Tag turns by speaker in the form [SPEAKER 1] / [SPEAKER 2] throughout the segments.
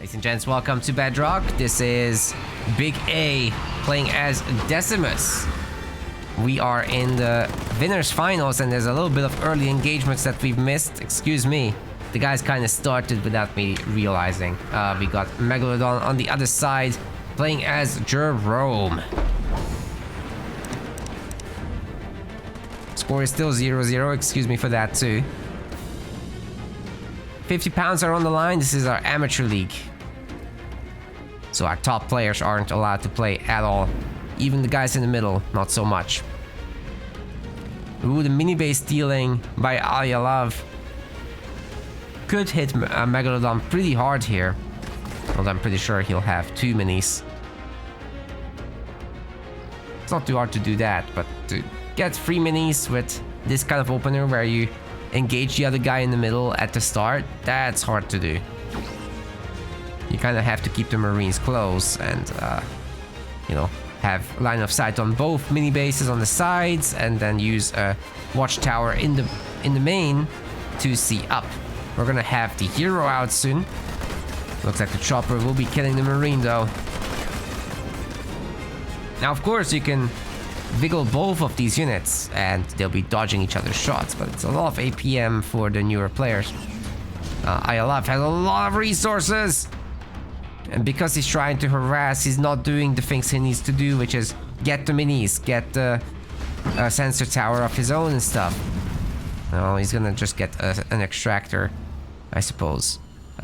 [SPEAKER 1] Ladies and gents, welcome to Bedrock. This is BigA playing as Desimus. We are in the winners finals and there's a little bit of early engagements that we've missed. Excuse me. The guys kind of started without me realizing. We got Megalodon on the other side playing as Jerome. Score is still 0-0. Excuse me for that too. 50 pounds are on the line. This is our amateur league. So our top players aren't allowed to play at all. Even the guys in the middle, not so much. Ooh, the mini base stealing by Isabelle could hit Megalodon pretty hard here. Well, I'm pretty sure he'll have 2 minis. It's not too hard to do that, but to get 3 minis with this kind of opener where you engage the other guy in the middle at the start, that's hard to do. You kind of have to keep the Marines close and, you know, have line of sight on both mini bases on the sides, and then use a watchtower in the main to see up. We're gonna have the hero out soon. Looks like the chopper will be killing the Marine though. Now, of course, you can wiggle both of these units and they'll be dodging each other's shots, but it's a lot of APM for the newer players. Isabelle has a lot of resources, and because he's trying to harass, he's not doing the things he needs to do, which is get the minis, get the sensor tower of his own and stuff. No, he's gonna just get an extractor, I suppose.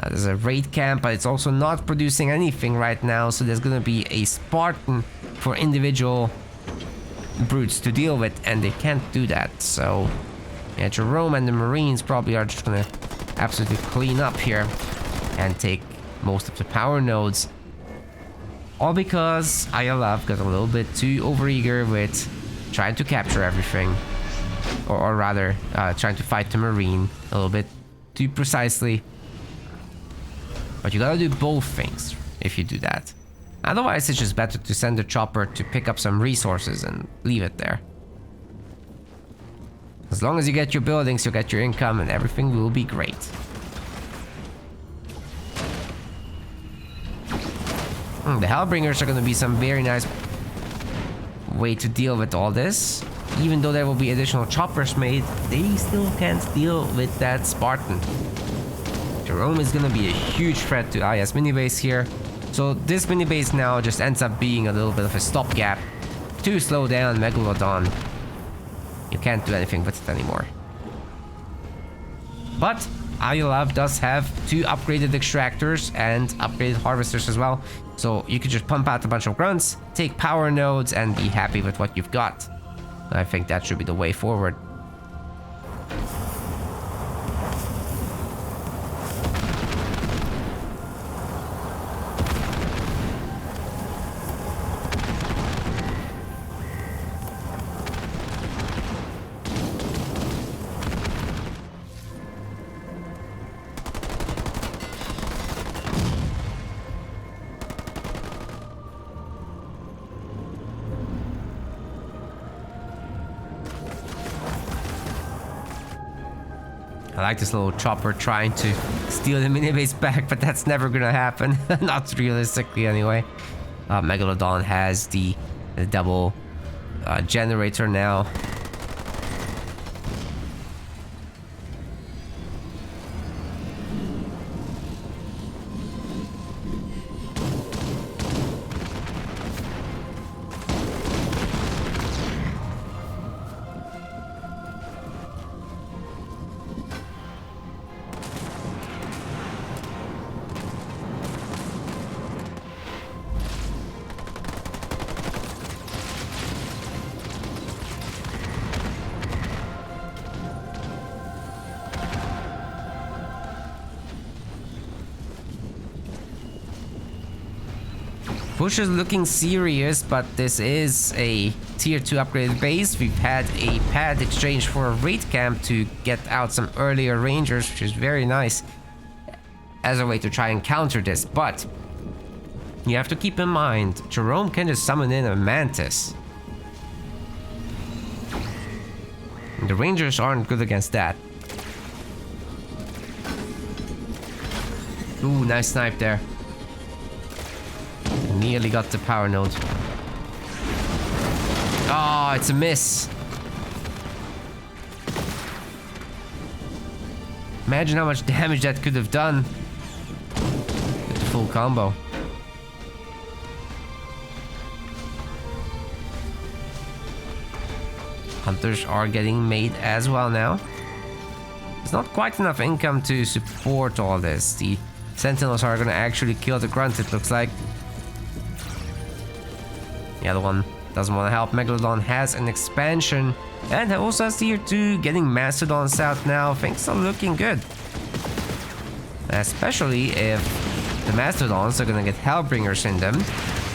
[SPEAKER 1] There's a raid camp, but it's also not producing anything right now, so there's gonna be a Spartan for individual brutes to deal with, and they can't do that. So yeah, Jerome and the Marines probably are just gonna absolutely clean up here and take most of the power nodes, all because Isabelle got a little bit too overeager with trying to capture everything, or rather trying to fight the Marine a little bit too precisely. But you gotta do both things if you do that. Otherwise, it's just better to send the chopper to pick up some resources and leave it there. As long as you get your buildings, you get your income, and everything will be great. The Hellbringers are going to be some very nice way to deal with all this. Even though there will be additional choppers made, they still can't deal with that Spartan. Jerome is going to be a huge threat to IS minibase here. So this minibase now just ends up being a little bit of a stopgap to slow down Megalodon. You can't do anything with it anymore. But Isabelle does have 2 upgraded extractors and upgraded harvesters as well. So you could just pump out a bunch of grunts, take power nodes, and be happy with what you've got. I think that should be the way forward. I like this little chopper trying to steal the minibase back, but that's never gonna happen. Not realistically anyway. Megalodon has the double generator now. Push is looking serious, but this is a tier 2 upgraded base. We've had a pad exchange for a raid camp to get out some earlier rangers, which is very nice as a way to try and counter this. But you have to keep in mind, Jerome can just summon in a mantis. And the rangers aren't good against that. Ooh, nice snipe there. Nearly got the power node. Oh, it's a miss. Imagine how much damage that could have done with the full combo. Hunters are getting made as well now. There's not quite enough income to support all this. The Sentinels are gonna actually kill the grunt, it looks like. The other one doesn't want to help. Megalodon has an expansion and also has tier 2, getting Mastodons out now. Things are looking good. Especially if the Mastodons are gonna get Hellbringers in them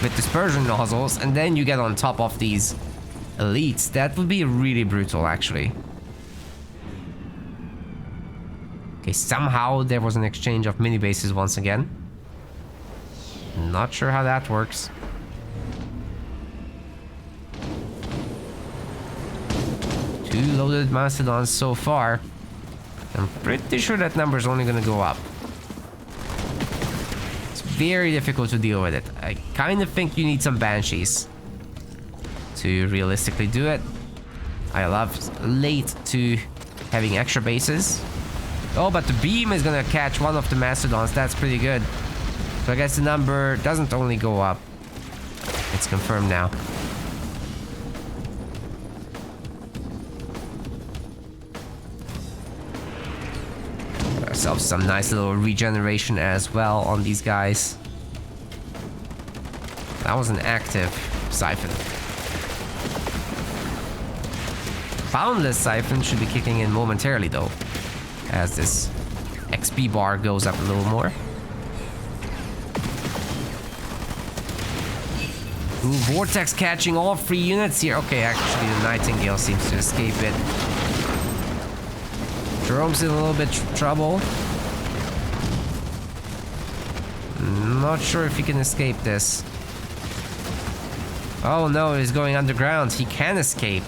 [SPEAKER 1] with dispersion nozzles, and then you get on top of these elites. That would be really brutal, actually. Okay, somehow there was an exchange of mini bases once again. Not sure how that works. Two loaded Mastodons so far. I'm pretty sure that number is only gonna go up. It's very difficult to deal with it. I kind of think you need some Banshees to realistically do it. I love late to having extra bases. Oh, but the beam is gonna catch one of the Mastodons. That's pretty good. So I guess the number doesn't only go up. It's confirmed now. Got ourselves some nice little regeneration as well on these guys. That was an active Siphon. Boundless Siphon should be kicking in momentarily though, as this XP bar goes up a little more. Ooh, Vortex catching all 3 units here. Okay, actually the Nightingale seems to escape it. Jerome's in a little bit trouble. Not sure if he can escape this. Oh no, he's going underground. He can escape.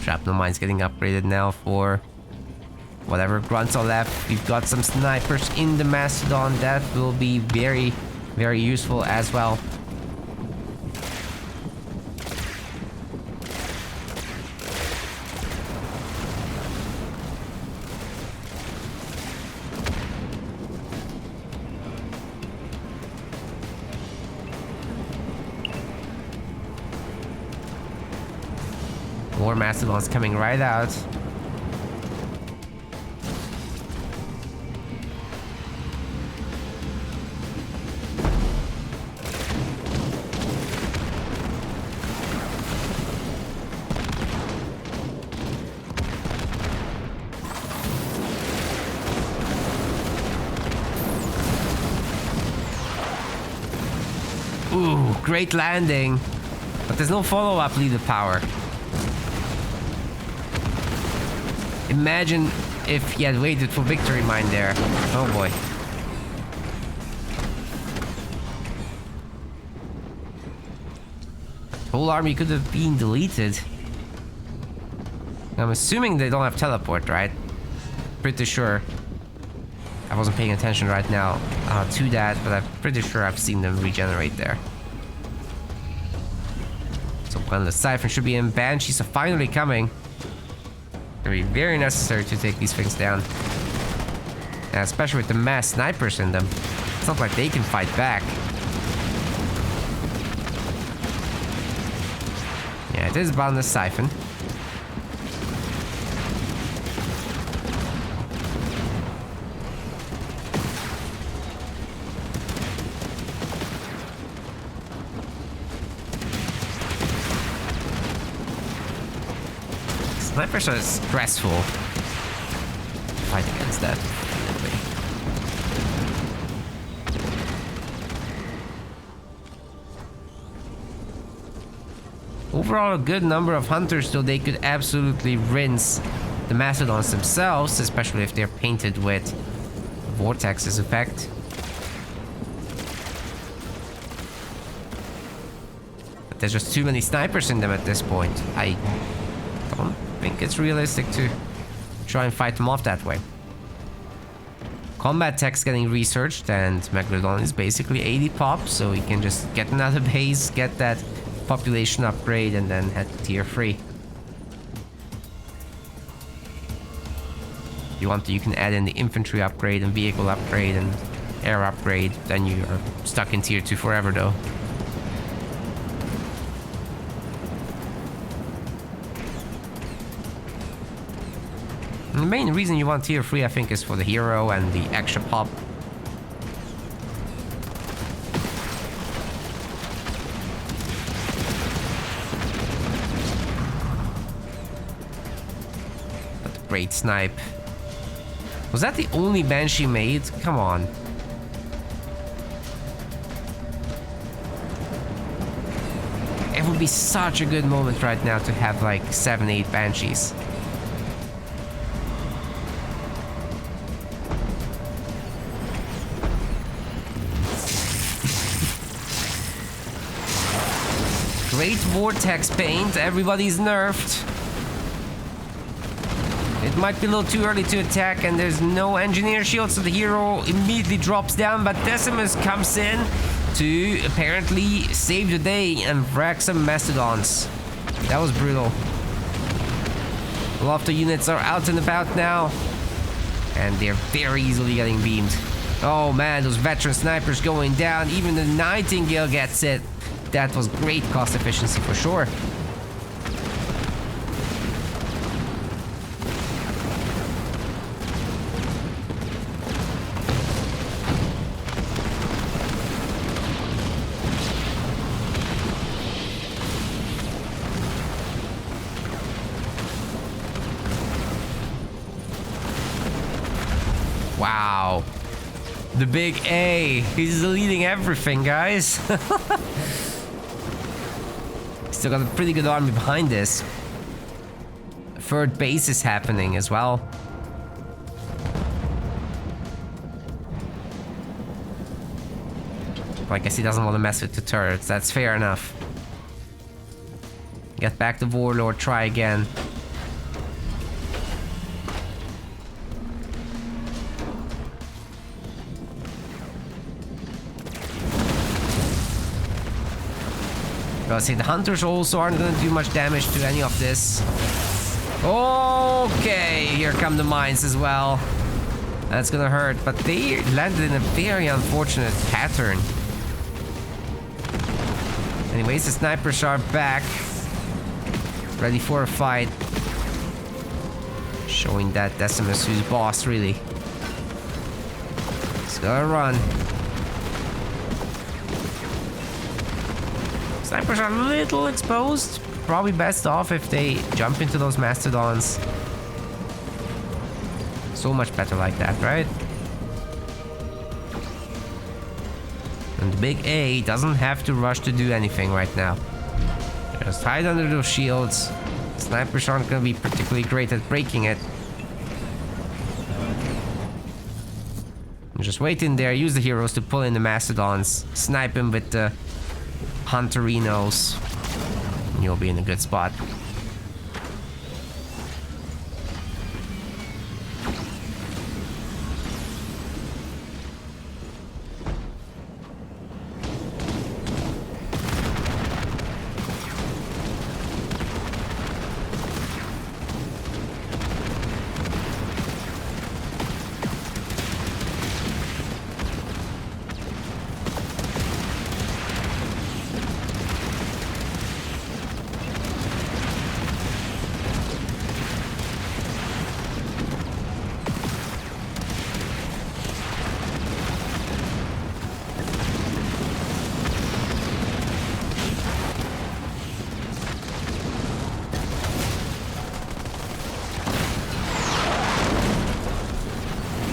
[SPEAKER 1] Shrapnel mine's getting upgraded now for whatever grunts are left. We've got some snipers in the Mastodon. That will be very, very useful as well. More Mastodons coming right out. Ooh, great landing. But there's no follow-up leader power. Imagine if he had waited for victory mine there. Oh boy. The whole army could have been deleted. I'm assuming they don't have teleport, right? Pretty sure. I wasn't paying attention right now to that, but I'm pretty sure I've seen them regenerate there. So when the Siphon should be in, Banshees are finally coming. It'll be very necessary to take these things down. And especially with the mass snipers in them. It's not like they can fight back. Yeah, it is bound the Siphon. Snipers are stressful. Fight against that. Overall, a good number of hunters, so they could absolutely rinse the Mastodons themselves, especially if they're painted with Vortex's effect. But there's just too many snipers in them at this point. I don't think it's realistic to try and fight them off that way. Combat tech's getting researched, and Megalodon is basically 80 pop, so he can just get another base, get that population upgrade, and then head to tier 3. If you want to, you can add in the infantry upgrade and vehicle upgrade and air upgrade, then you are stuck in tier 2 forever though. And the main reason you want tier 3, I think, is for the hero and the extra pop. But the great snipe. Was that the only Banshee made? Come on. It would be such a good moment right now to have like 7-8 Banshees. Great vortex paint, everybody's nerfed. It might be a little too early to attack, and there's no engineer shield, so the hero immediately drops down, but Desimus comes in to apparently save the day and wreck some mastodons. That was brutal. A lot of the units are out and about now, and they're very easily getting beamed. Oh man, those veteran snipers going down, even the Nightingale gets it. That was great cost efficiency for sure. Wow. The big A. He's deleting everything, guys. Still got a pretty good army behind this. Third base is happening as well. I guess he doesn't want to mess with the turrets. That's fair enough. Get back the Warlord, try again. See, the hunters also aren't going to do much damage to any of this. Okay, here come the mines as well. That's gonna hurt, but they landed in a very unfortunate pattern. Anyways, the snipers are back, ready for a fight, showing that Desimus who's boss really. It's gonna run. Snipers are a little exposed. Probably best off if they jump into those mastodons. So much better like that, right? And the big A doesn't have to rush to do anything right now. Just hide under those shields. Snipers aren't going to be particularly great at breaking it. Just wait in there, use the heroes to pull in the mastodons. Snipe him with the Hunterinos. You'll be in a good spot.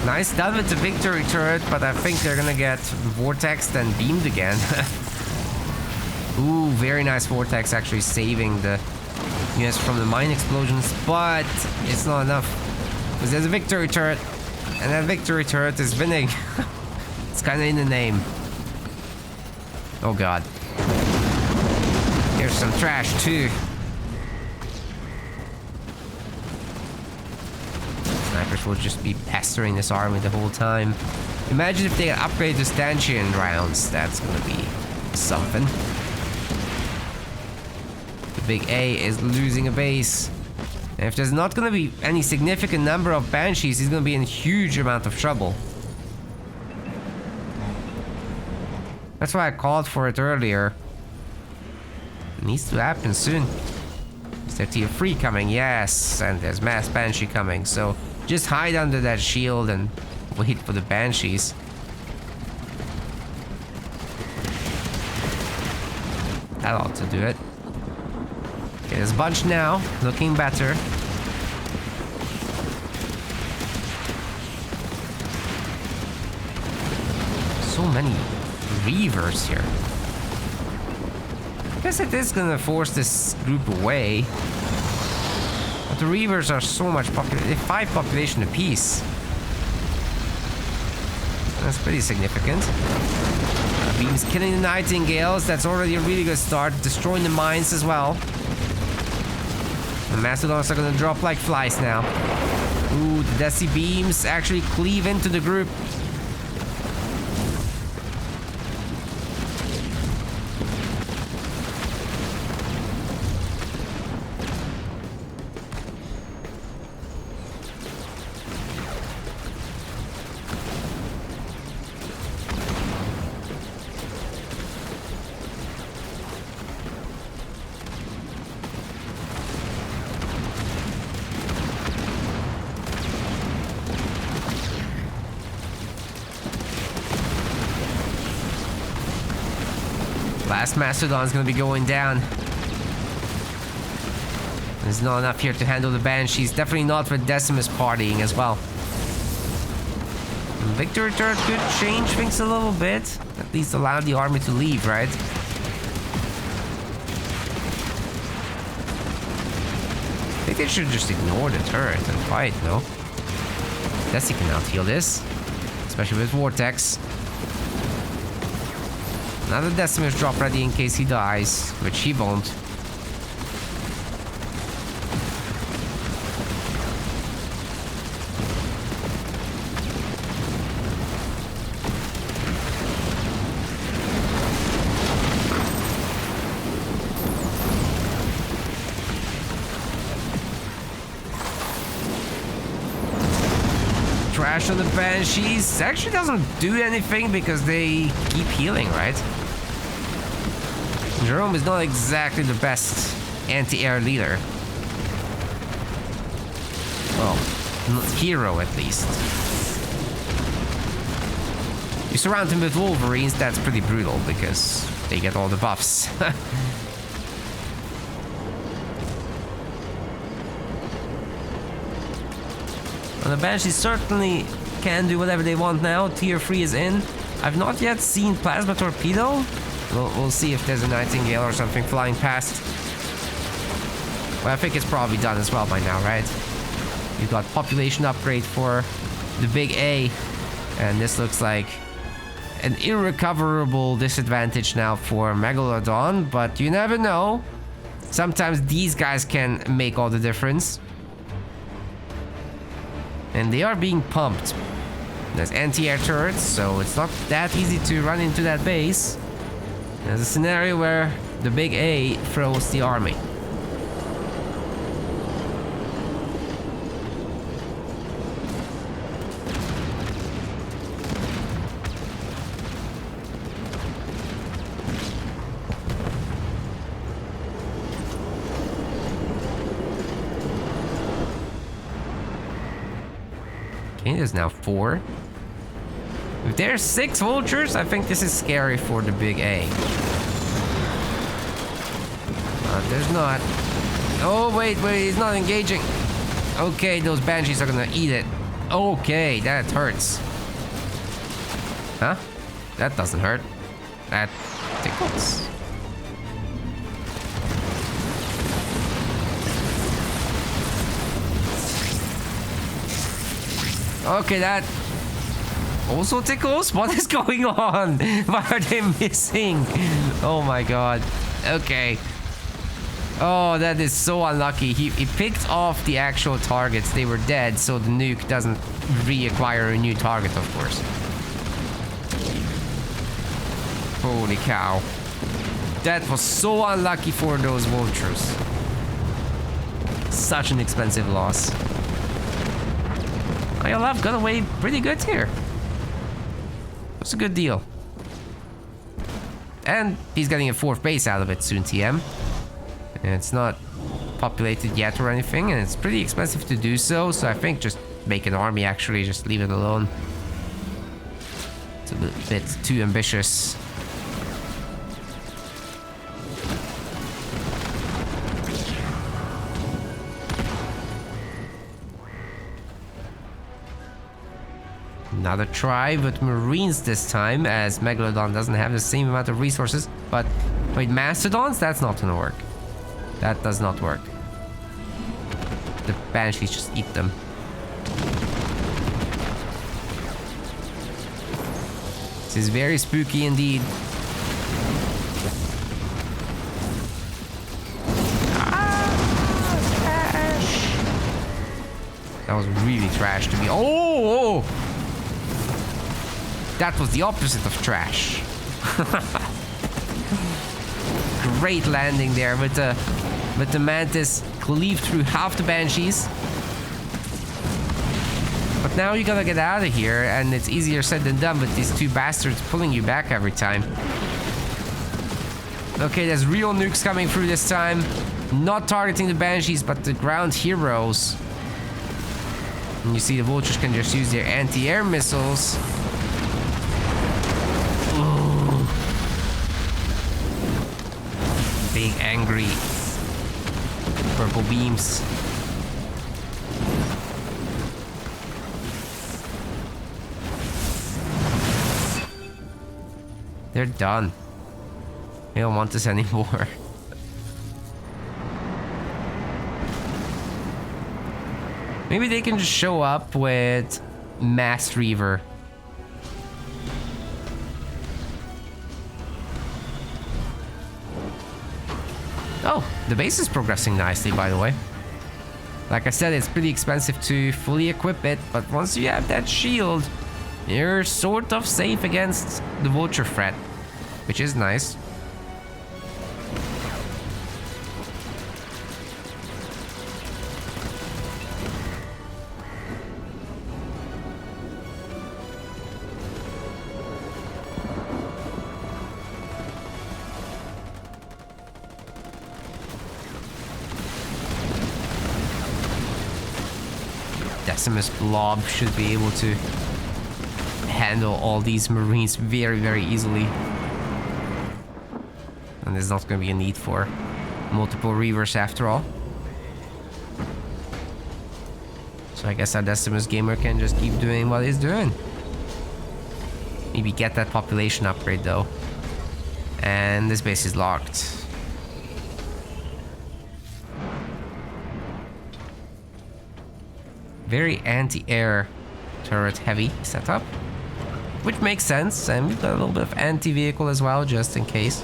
[SPEAKER 1] Nice done with the victory turret, but I think they're gonna get vortexed and beamed again. Ooh, very nice vortex, actually saving the units from the mine explosions, but it's not enough. Because there's a victory turret, and that victory turret is winning. It's kinda in the name. Oh god. Here's some trash too. Snipers will just be pestering this army the whole time. Imagine if they upgrade the stanchion rounds. That's gonna be something. The big A is losing a base. And if there's not gonna be any significant number of banshees, he's gonna be in a huge amount of trouble. That's why I called for it earlier. It needs to happen soon. Is there tier 3 coming? Yes, and there's mass banshee coming, so just hide under that shield and wait for the banshees. That ought to do it. Okay, there's a bunch now, looking better. So many Reavers here. I guess it is gonna force this group away. But the Reavers are so much popular. They have 5 population apiece. That's pretty significant. Beam's killing the Nightingales. That's already a really good start. Destroying the mines as well. The Mastodons are gonna drop like flies now. Ooh, the Desi beams actually cleave into the group. Last Mastodon's gonna be going down. There's not enough here to handle the Banshees. Definitely not with Desimus partying as well. Victory turret could change things a little bit. At least allow the army to leave, right? I think they should just ignore the turret and fight, no? Desi can out-heal this. Especially with Vortex. Another Desimus drop ready in case he dies, which he won't. Trash on the Banshees actually doesn't do anything because they keep healing, right? Jerome is not exactly the best anti-air leader. Well, hero at least. You surround him with Wolverines, that's pretty brutal because they get all the buffs. Well, the Banshees certainly can do whatever they want now. Tier 3 is in. I've not yet seen Plasma Torpedo. We'll see if there's a Nightingale or something flying past. Well, I think it's probably done as well by now, right? You've got population upgrade for the big A. And this looks like an irrecoverable disadvantage now for Megalodon. But you never know. Sometimes these guys can make all the difference. And they are being pumped. There's anti-air turrets, so it's not that easy to run into that base. There's a scenario where the big A throws the army. Okay, there's now 4. If there's 6 vultures, I think this is scary for the big A. But there's not. Oh, wait, he's not engaging. Okay, those Banshees are gonna eat it. Okay, that hurts. Huh? That doesn't hurt. That tickles. Okay, that also tickles? What is going on? Why are they missing? Oh my god. Okay. Oh, that is so unlucky. He picked off the actual targets. They were dead, so the nuke doesn't reacquire a new target, of course. Holy cow. That was so unlucky for those vultures. Such an expensive loss. ILF got away pretty good here. That's a good deal. And he's getting a 4th base out of it soon, TM. And it's not populated yet or anything, and it's pretty expensive to do so, so I think just make an army actually, just leave it alone. It's a bit too ambitious. Another try with Marines this time, as Megalodon doesn't have the same amount of resources. But wait, Mastodons? That's not gonna work. That does not work. The Banshees just eat them. This is very spooky indeed. Trash. That was really trash to me. Oh! That was the opposite of trash. Great landing there with the Mantis. Cleave through half the Banshees. But now you gotta get out of here, and it's easier said than done with these 2 bastards pulling you back every time. Okay, there's real nukes coming through this time. Not targeting the Banshees, but the ground heroes. And you see the vultures can just use their anti-air missiles. Ooh. Big angry purple beams. They're done. They don't want this anymore. Maybe they can just show up with Mass Reaver. Oh, the base is progressing nicely, by the way. Like I said, it's pretty expensive to fully equip it, but once you have that shield, you're sort of safe against the vulture threat, which is nice. Desimus blob should be able to handle all these Marines very, very easily. And there's not going to be a need for multiple Reavers after all. So I guess our Desimus gamer can just keep doing what he's doing. Maybe get that population upgrade though. And this base is locked. Very anti-air turret heavy setup, which makes sense, and we've got a little bit of anti-vehicle as well, just in case.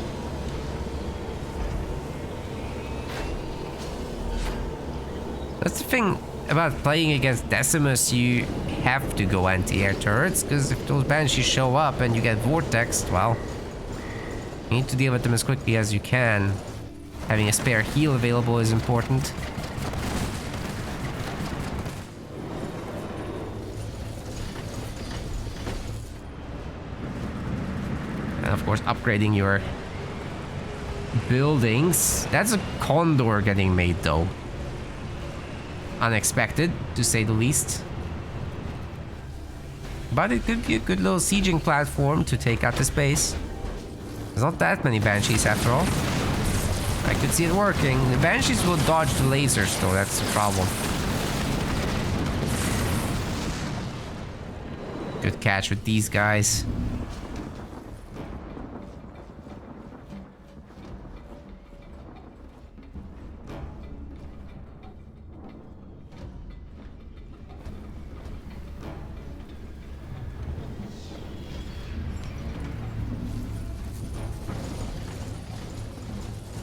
[SPEAKER 1] That's the thing about playing against Desimus, you have to go anti-air turrets, because if those Banshees show up and you get vortexed, well, you need to deal with them as quickly as you can. Having a spare heal available is important. And of course, upgrading your buildings. That's a Condor getting made though. Unexpected, to say the least. But it could be a good little sieging platform to take out the space. There's not that many Banshees after all. I could see it working. The Banshees will dodge the lasers though, that's the problem. Good catch with these guys.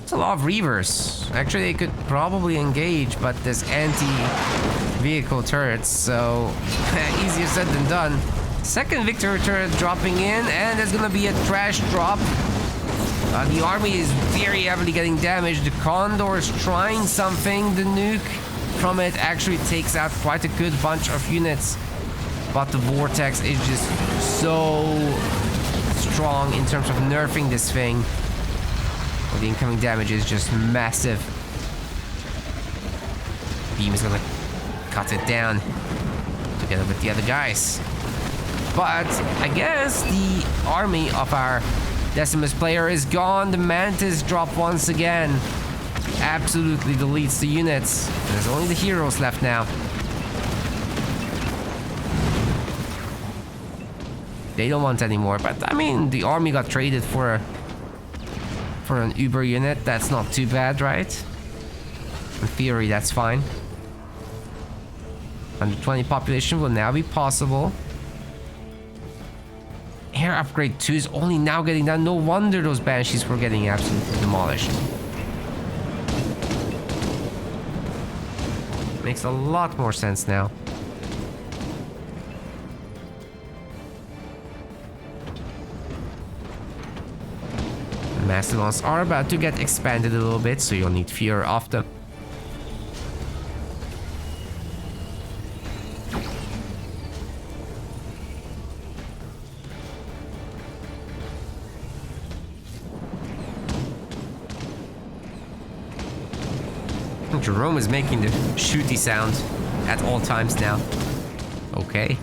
[SPEAKER 1] It's a lot of Reavers. Actually, they could probably engage, but there's anti-vehicle turrets, so easier said than done. Second Victor turret dropping in, and there's gonna be a trash drop. The army is very heavily getting damaged. The Condor is trying something. The nuke from it actually takes out quite a good bunch of units, but the Vortex is just so strong in terms of nerfing this thing. Well, the incoming damage is just massive. Beam is gonna cut it down together with the other guys. But I guess the army of our Desimus player is gone. The Mantis drop once again. Absolutely deletes the units. There's only the heroes left now. They don't want any more, but I mean, the army got traded for an Uber unit. That's not too bad, right? In theory, that's fine. 120 population will now be possible. Air upgrade 2 is only now getting done. No wonder those Banshees were getting absolutely demolished. Makes a lot more sense now. Mastodons are about to get expanded a little bit, so you'll need fewer of them. Jerome is making the shooty sound at all times now. Okay.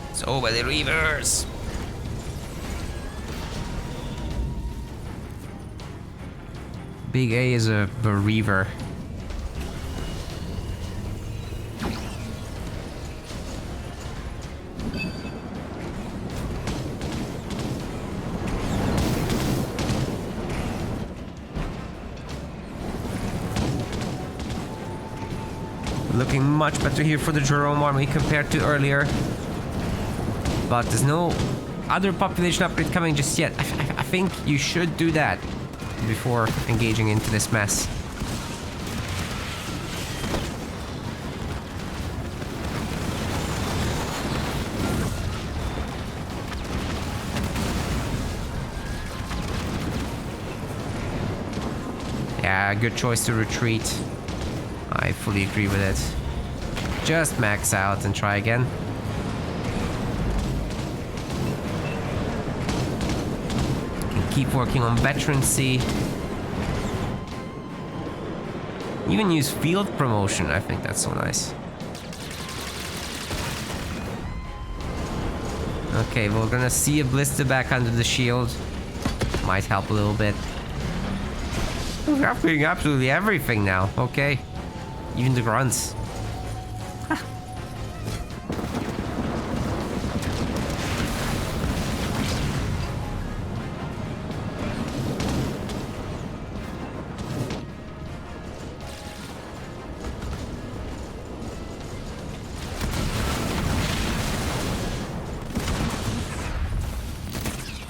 [SPEAKER 1] It's over the Reavers. BigA is a Reaver. Looking much better here for the Jerome army compared to earlier. But there's no other population upgrade coming just yet. I think you should do that before engaging into this mess. Yeah, good choice to retreat. I fully agree with it. Just max out and try again. Keep working on veterancy. Even use field promotion. I think that's so nice. Okay, we're gonna see a blister back under the shield. Might help a little bit. We're upgrading absolutely everything now. Okay, even the grunts.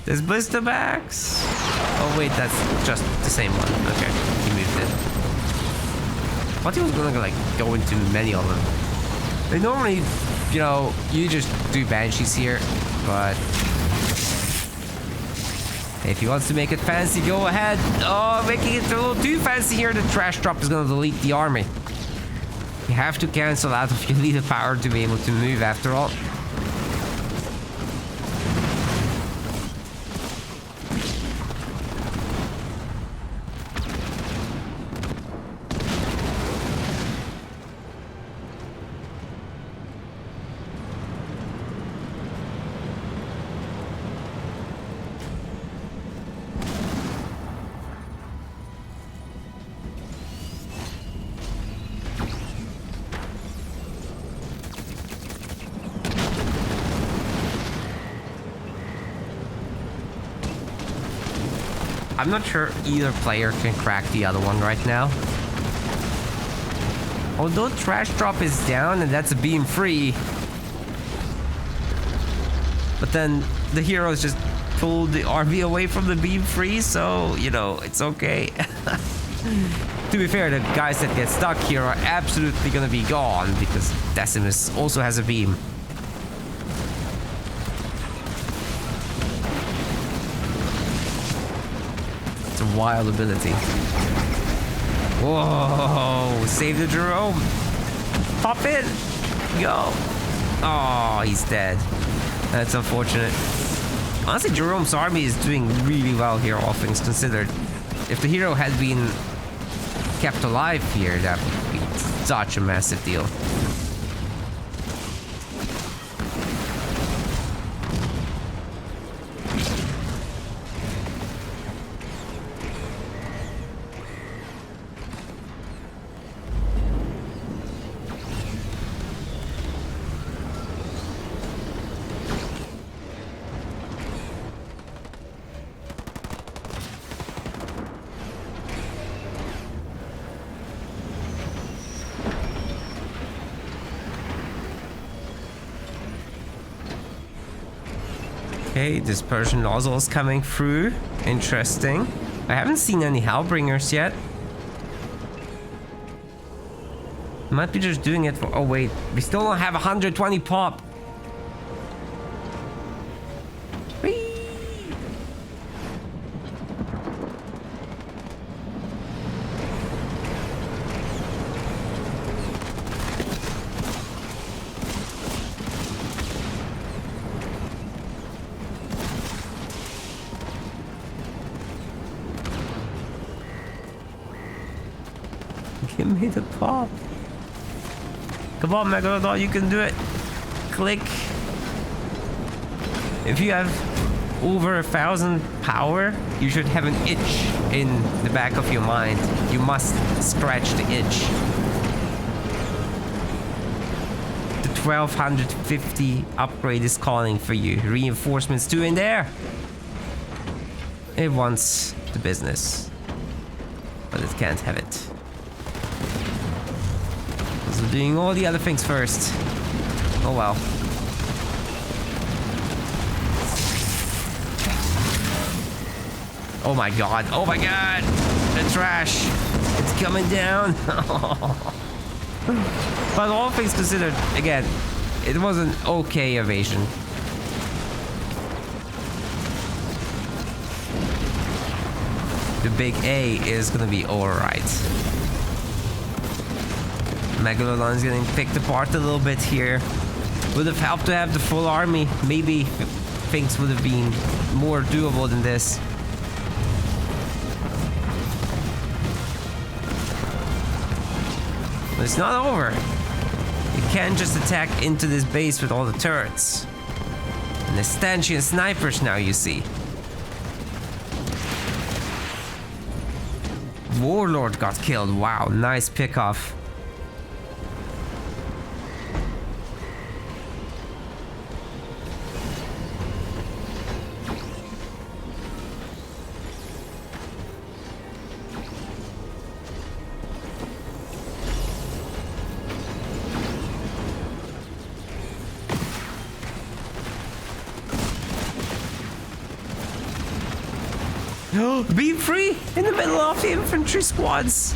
[SPEAKER 1] There's blister backs. Oh wait, that's just the same one. Okay, he moved it. I thought he was gonna like go into many of them. They normally, you know, you just do Banshees here, but if he wants to make it fancy, go ahead. Oh, making it a little too fancy here. The trash drop is gonna delete the army. You have to cancel out of your leader power to be able to move after all. I'm not sure either player can crack the other one right now. Although Trash Drop is down and that's a beam free. But then the heroes just pulled the army away from the beam free, so, you know, it's okay. To be fair, the guys that get stuck here are absolutely gonna be gone because Desimus also has a beam. It's a wild ability. Whoa, save the Jerome. Pop in. Go. Oh, he's dead. That's unfortunate. Honestly, Jerome's army is doing really well here, all things considered. If the hero had been kept alive here, that would be such a massive deal. Okay, dispersion nozzle is coming through. Interesting. I haven't seen any Hellbringers yet. Might be just doing it for... Oh wait, we still don't have 120 pop. Whee! Give me the pop. Come on, Megalodon, you can do it. Click. If you have over 1,000 power, you should have an itch in the back of your mind. You must scratch the itch. The 1250 upgrade is calling for you. Reinforcements too in there. It wants the business, but it can't have it. So doing all the other things first. Oh well. Oh my god. Oh my god. The trash. It's coming down. But all things considered, again, it was an okay evasion. The BigA is gonna be alright. Megalodon is getting picked apart a little bit here. Would have helped to have the full army. Maybe things would have been more doable than this. But it's not over. You can't just attack into this base with all the turrets. And the stanchion snipers now, you see. Warlord got killed. Wow, nice pickoff. Beam free in the middle of the infantry squads.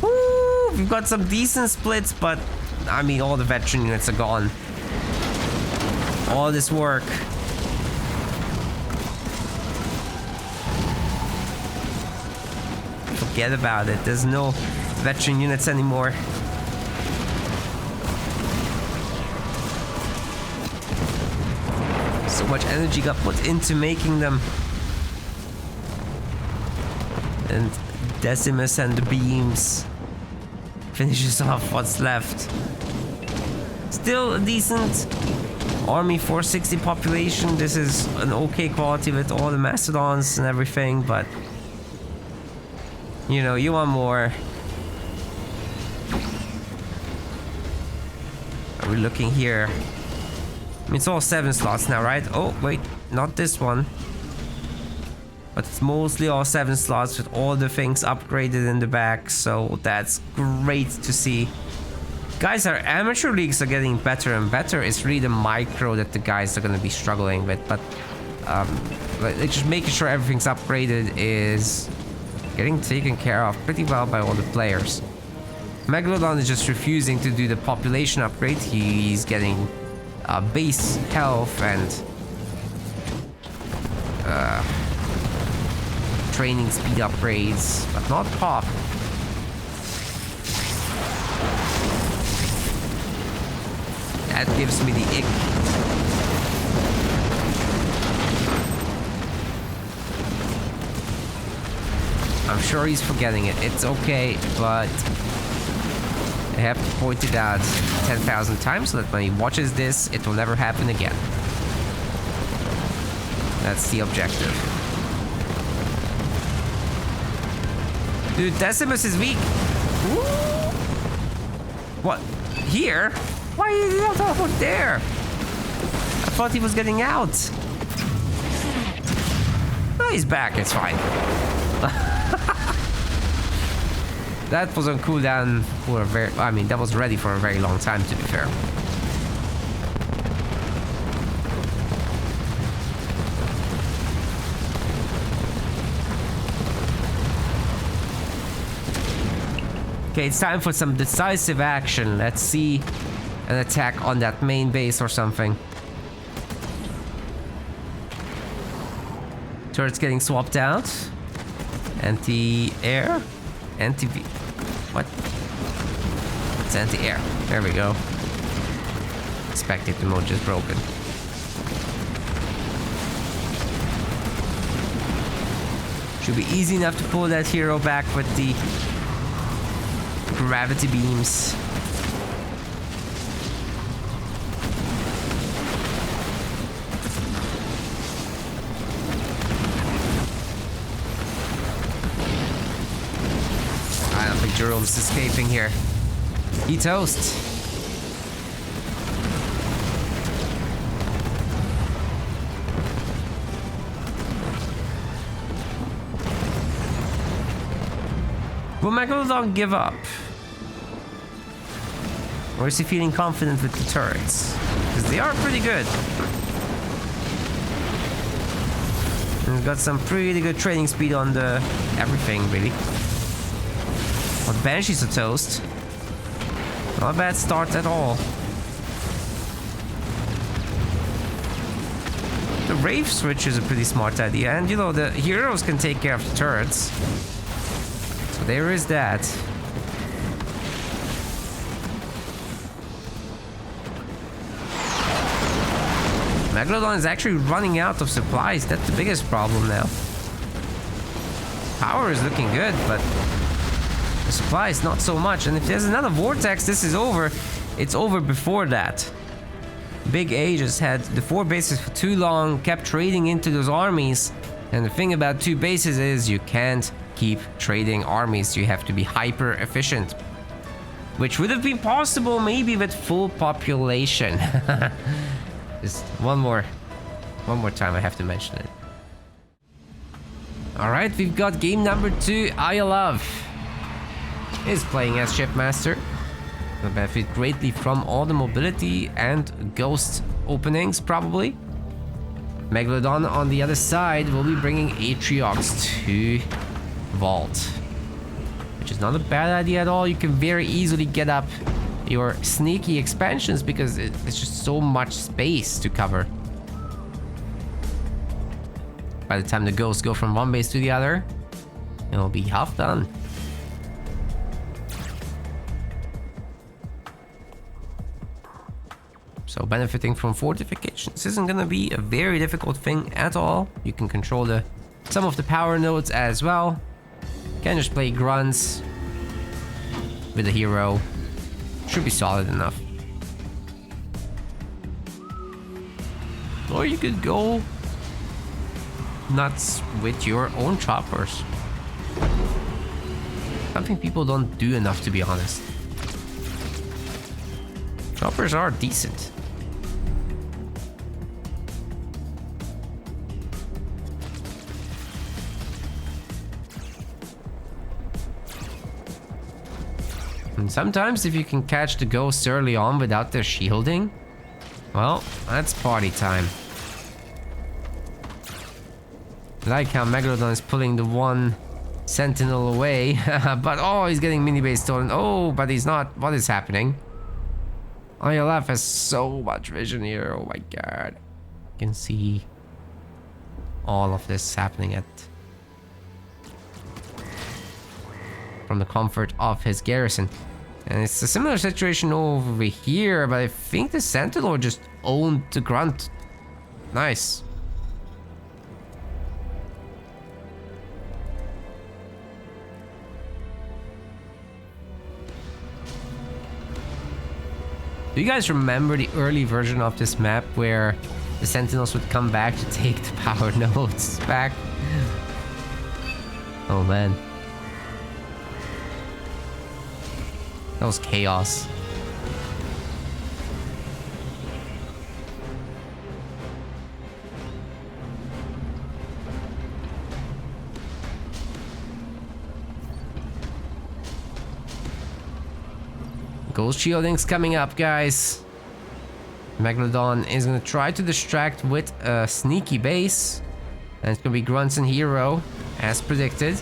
[SPEAKER 1] Woo! We've got some decent splits, but I mean, all the veteran units are gone. All this work. Forget about it. There's no veteran units anymore. So much energy got put into making them. And Desimus and the beams finishes off what's left. Still a decent army, 460 population. This is an okay quality with all the mastodons and everything, but you know, you want more. Are we looking here? I mean, it's all 7 slots now, right? Oh wait, not this one. but it's mostly all 7 slots with all the things upgraded in the back, so that's great to see. Guys, our amateur leagues are getting better and better. It's really the micro that the guys are going to be struggling with, but just making sure everything's upgraded is getting taken care of pretty well by all the players. Megalodon is just refusing to do the population upgrade. He's getting base health and training speed upgrades, but not pop. That gives me the ick. I'm sure he's forgetting it. It's okay, but I have to point it out 10,000 times so that when he watches this, it will never happen again. That's the objective. Dude, Desimus is weak. Ooh. What? Here? Why is he not over there? I thought he was getting out. Oh, he's back. It's fine. That was on cooldown for a very... I mean, that was ready for a very long time, to be fair. Okay, it's time for some decisive action. Let's see an attack on that main base or something. Turret's getting swapped out. Anti-air? Anti-V... What? It's anti-air. There we go. Spectator mode just broken. Should be easy enough to pull that hero back with the gravity beams. I don't think Jerome's escaping here. He toast. Will Megalodon give up? Or is he feeling confident with the turrets? Because they are pretty good. And we've got some pretty good training speed on the everything, really. But Banshee's a toast. Not a bad start at all. The Wraith switch is a pretty smart idea. And you know, the heroes can take care of the turrets. So there is that. Megalodon is actually running out of supplies. That's the biggest problem now. Power is looking good, but the supplies not so much. And if there's another vortex, this is over. It's over before that. BigA just had the 4 bases for too long, kept trading into those armies. And the thing about 2 bases is you can't keep trading armies. You have to be hyper efficient. Which would have been possible maybe with full population. Just one more time I have to mention it. Alright, we've got game number 2. Isabelle is playing as Shipmaster. Will benefit greatly from all the mobility and ghost openings, probably. Megalodon on the other side will be bringing Atriox to Vault, which is not a bad idea at all. You can very easily get up your sneaky expansions because it's just so much space to cover. By the time the ghosts go from one base to the other, it'll be half done. So benefiting from fortifications isn't gonna be a very difficult thing at all. You can control some of the power nodes as well. Can just play grunts with a hero. Should be solid enough. Or you could go nuts with your own choppers. Something people don't do enough, to be honest. Choppers are decent. And sometimes if you can catch the ghosts early on without their shielding, well, that's party time. I like how Megalodon is pulling the one sentinel away, but oh, he's getting mini base stolen. Oh, but he's not. What is happening? ILF has so much vision here. Oh my god. You can see all of this happening from the comfort of his garrison. And it's a similar situation over here, but I think the sentinel just owned the grunt. Nice. Do you guys remember the early version of this map where the sentinels would come back to take the power nodes back? Oh man. That was chaos. Ghost shielding's coming up, guys. Megalodon is gonna try to distract with a sneaky base. And it's gonna be Grunts and Hero, as predicted.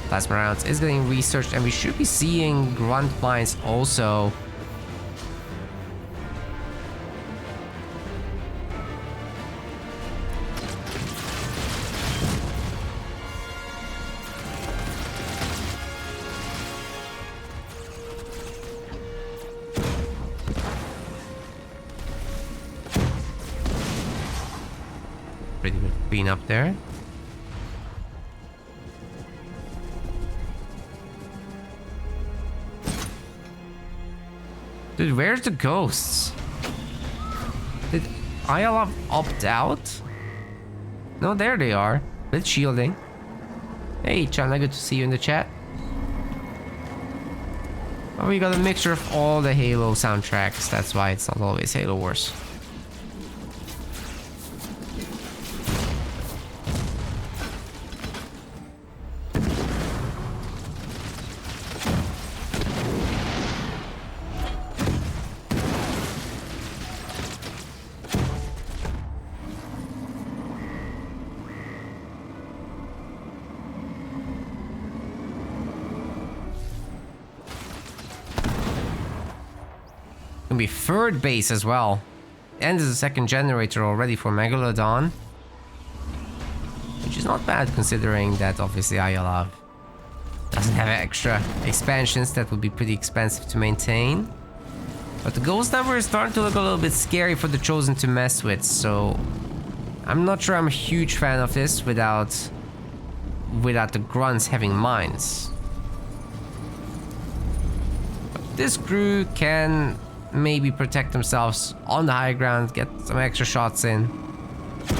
[SPEAKER 1] Plasma rounds is getting researched, and we should be seeing grunt mines also. Pretty good clean up there. Dude, where's the ghosts? Did ILF opt out? No, there they are. With shielding. Hey, Chana, good to see you in the chat. Oh, we got a mixture of all the Halo soundtracks. That's why it's not always Halo Wars. Be third base as well, and there's a second generator already for Megalodon, which is not bad considering that obviously ILF doesn't have extra expansions that would be pretty expensive to maintain. But the ghost number is starting to look a little bit scary for the Chosen to mess with, so I'm not sure I'm a huge fan of this without the grunts having mines. But this crew can maybe protect themselves on the high ground, get some extra shots in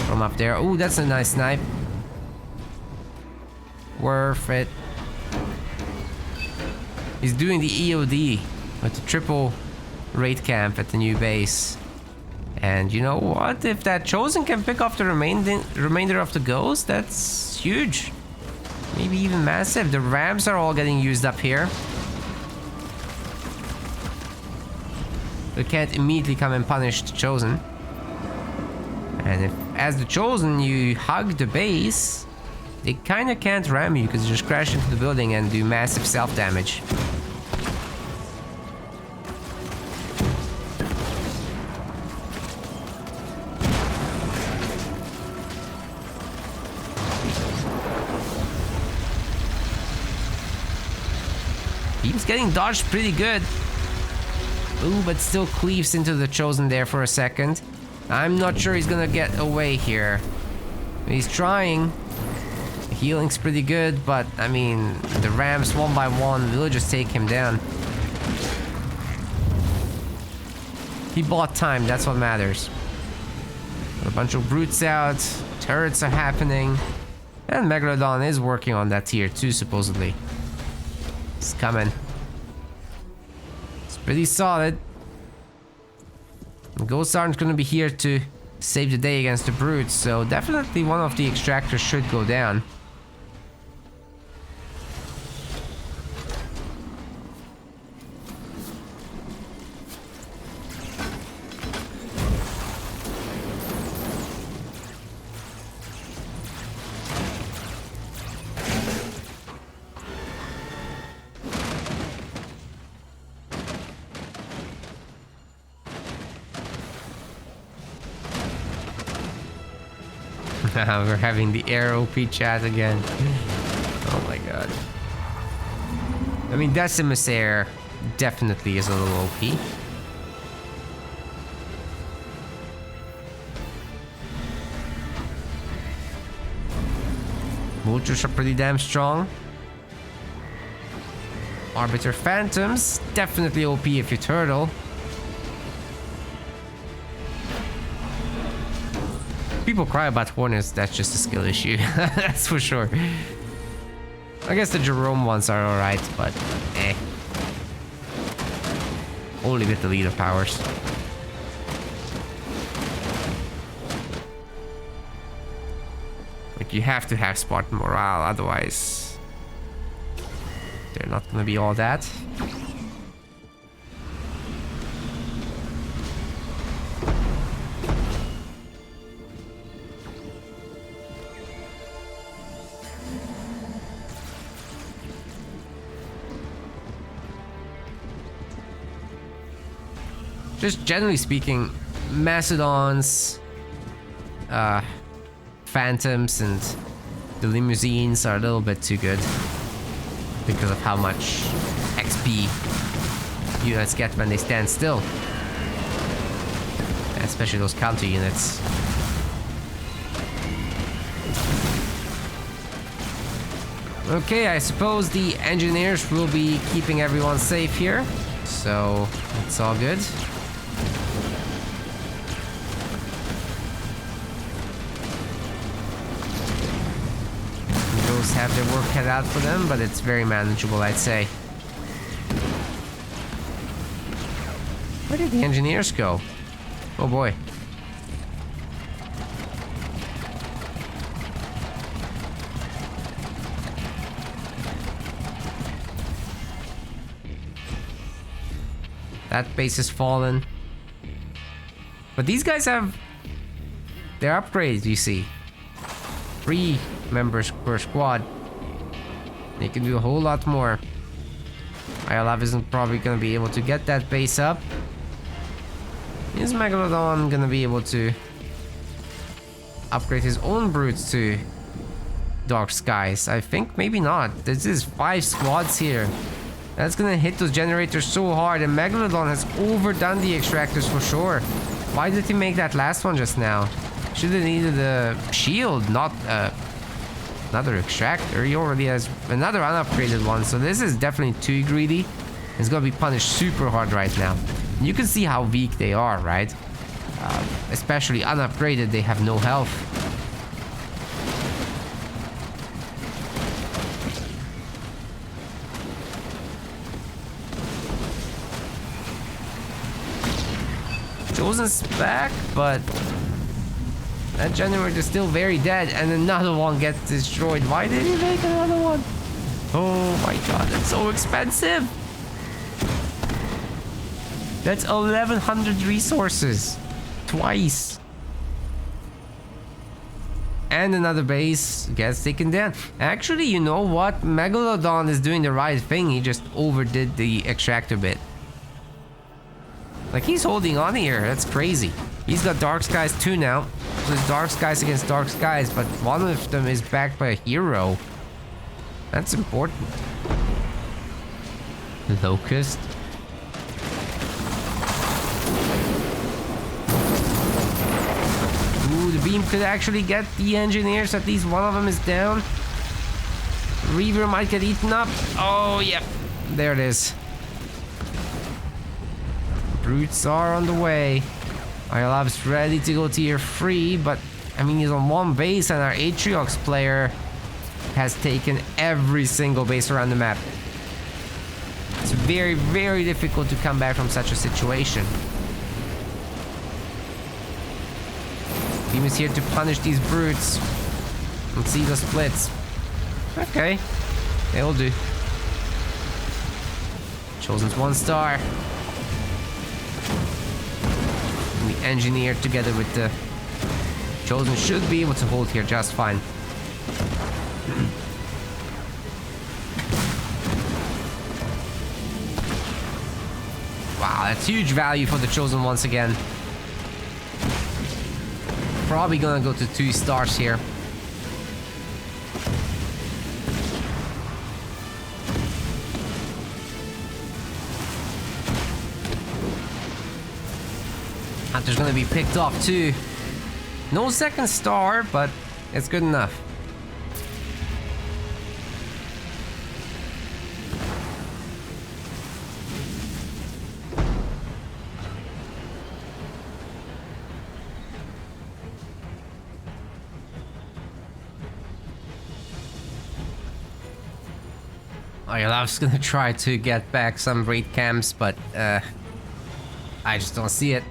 [SPEAKER 1] from up there. Oh, that's a nice snipe. Worth it. He's doing the EOD with the triple raid camp at the new base. And you know what? If that Chosen can pick off the remainder of the ghost, that's huge. Maybe even massive. The Rams are all getting used up here. They can't immediately come and punish the Chosen. And if, as the Chosen, you hug the base, they kind of can't ram you because you just crash into the building and do massive self-damage. He's getting dodged pretty good. Ooh, but still cleaves into the Chosen there for a second. I'm not sure he's gonna get away here. He's trying. The healing's pretty good, but I mean, the Rams one by one will just take him down. He bought time, that's what matters. A bunch of brutes out, turrets are happening, and Megalodon is working on that tier 2 supposedly. It's coming. Pretty solid. The ghosts aren't going to be here to save the day against the brutes, so definitely one of the extractors should go down. We're having the air OP chat again. Oh my god. I mean, Desimus air definitely is a little OP. Vultures are pretty damn strong. Arbiter Phantoms, definitely OP if you turtle. People cry about Hornets, that's just a skill issue. That's for sure. I guess the Jerome ones are alright, but eh. Only with the leader powers. Like, you have to have Spartan morale, otherwise they're not gonna be all that. Just generally speaking, Mastodons, Phantoms, and the Limousines are a little bit too good because of how much XP units get when they stand still. Especially those counter units. Okay, I suppose the engineers will be keeping everyone safe here, so it's all good. Have their work cut out for them, but it's very manageable, I'd say. Where did the engineers go? Oh boy. That base is fallen. But these guys have their upgrades, you see. 3 members per squad. They can do a whole lot more. Iolav isn't probably gonna be able to get that base up. Is Megalodon gonna be able to upgrade his own brutes to Dark Skies? I think maybe not. This is 5 squads here. That's gonna hit those generators so hard, and Megalodon has overdone the extractors for sure. Why did he make that last one just now? Should have needed a shield, not another extractor. He already has another unupgraded one, so this is definitely too greedy. It's gonna be punished super hard right now. You can see how weak they are, right? Especially unupgraded, they have no health. Chosen's back, but that generator is still very dead, and another one gets destroyed. Why did he make another one? Oh my god, that's so expensive. That's 1100 resources. Twice. And another base gets taken down. Actually, you know what? Megalodon is doing the right thing. He just overdid the extractor bit. Like, he's holding on here. That's crazy. He's got Dark Skies 2 now. So it's Dark Skies against Dark Skies, but one of them is backed by a hero. That's important. Locust. Ooh, the beam could actually get the engineers. At least one of them is down. Reaver might get eaten up. Oh, yeah. There it is. Brutes are on the way. Iolav's ready to go tier 3, but I mean, he's on one base, and our Atriox player has taken every single base around the map. It's very, very difficult to come back from such a situation. Team is here to punish these brutes. Let's see the splits. Okay, they'll do. Chosen's 1 star. The engineer together with the Chosen should be able to hold here just fine. Wow, that's huge value for the Chosen once again. probably gonna go to 2 stars here. Hunter's gonna be picked off too. No 2nd star, but it's good enough. I was gonna try to get back some raid camps, but I just don't see it.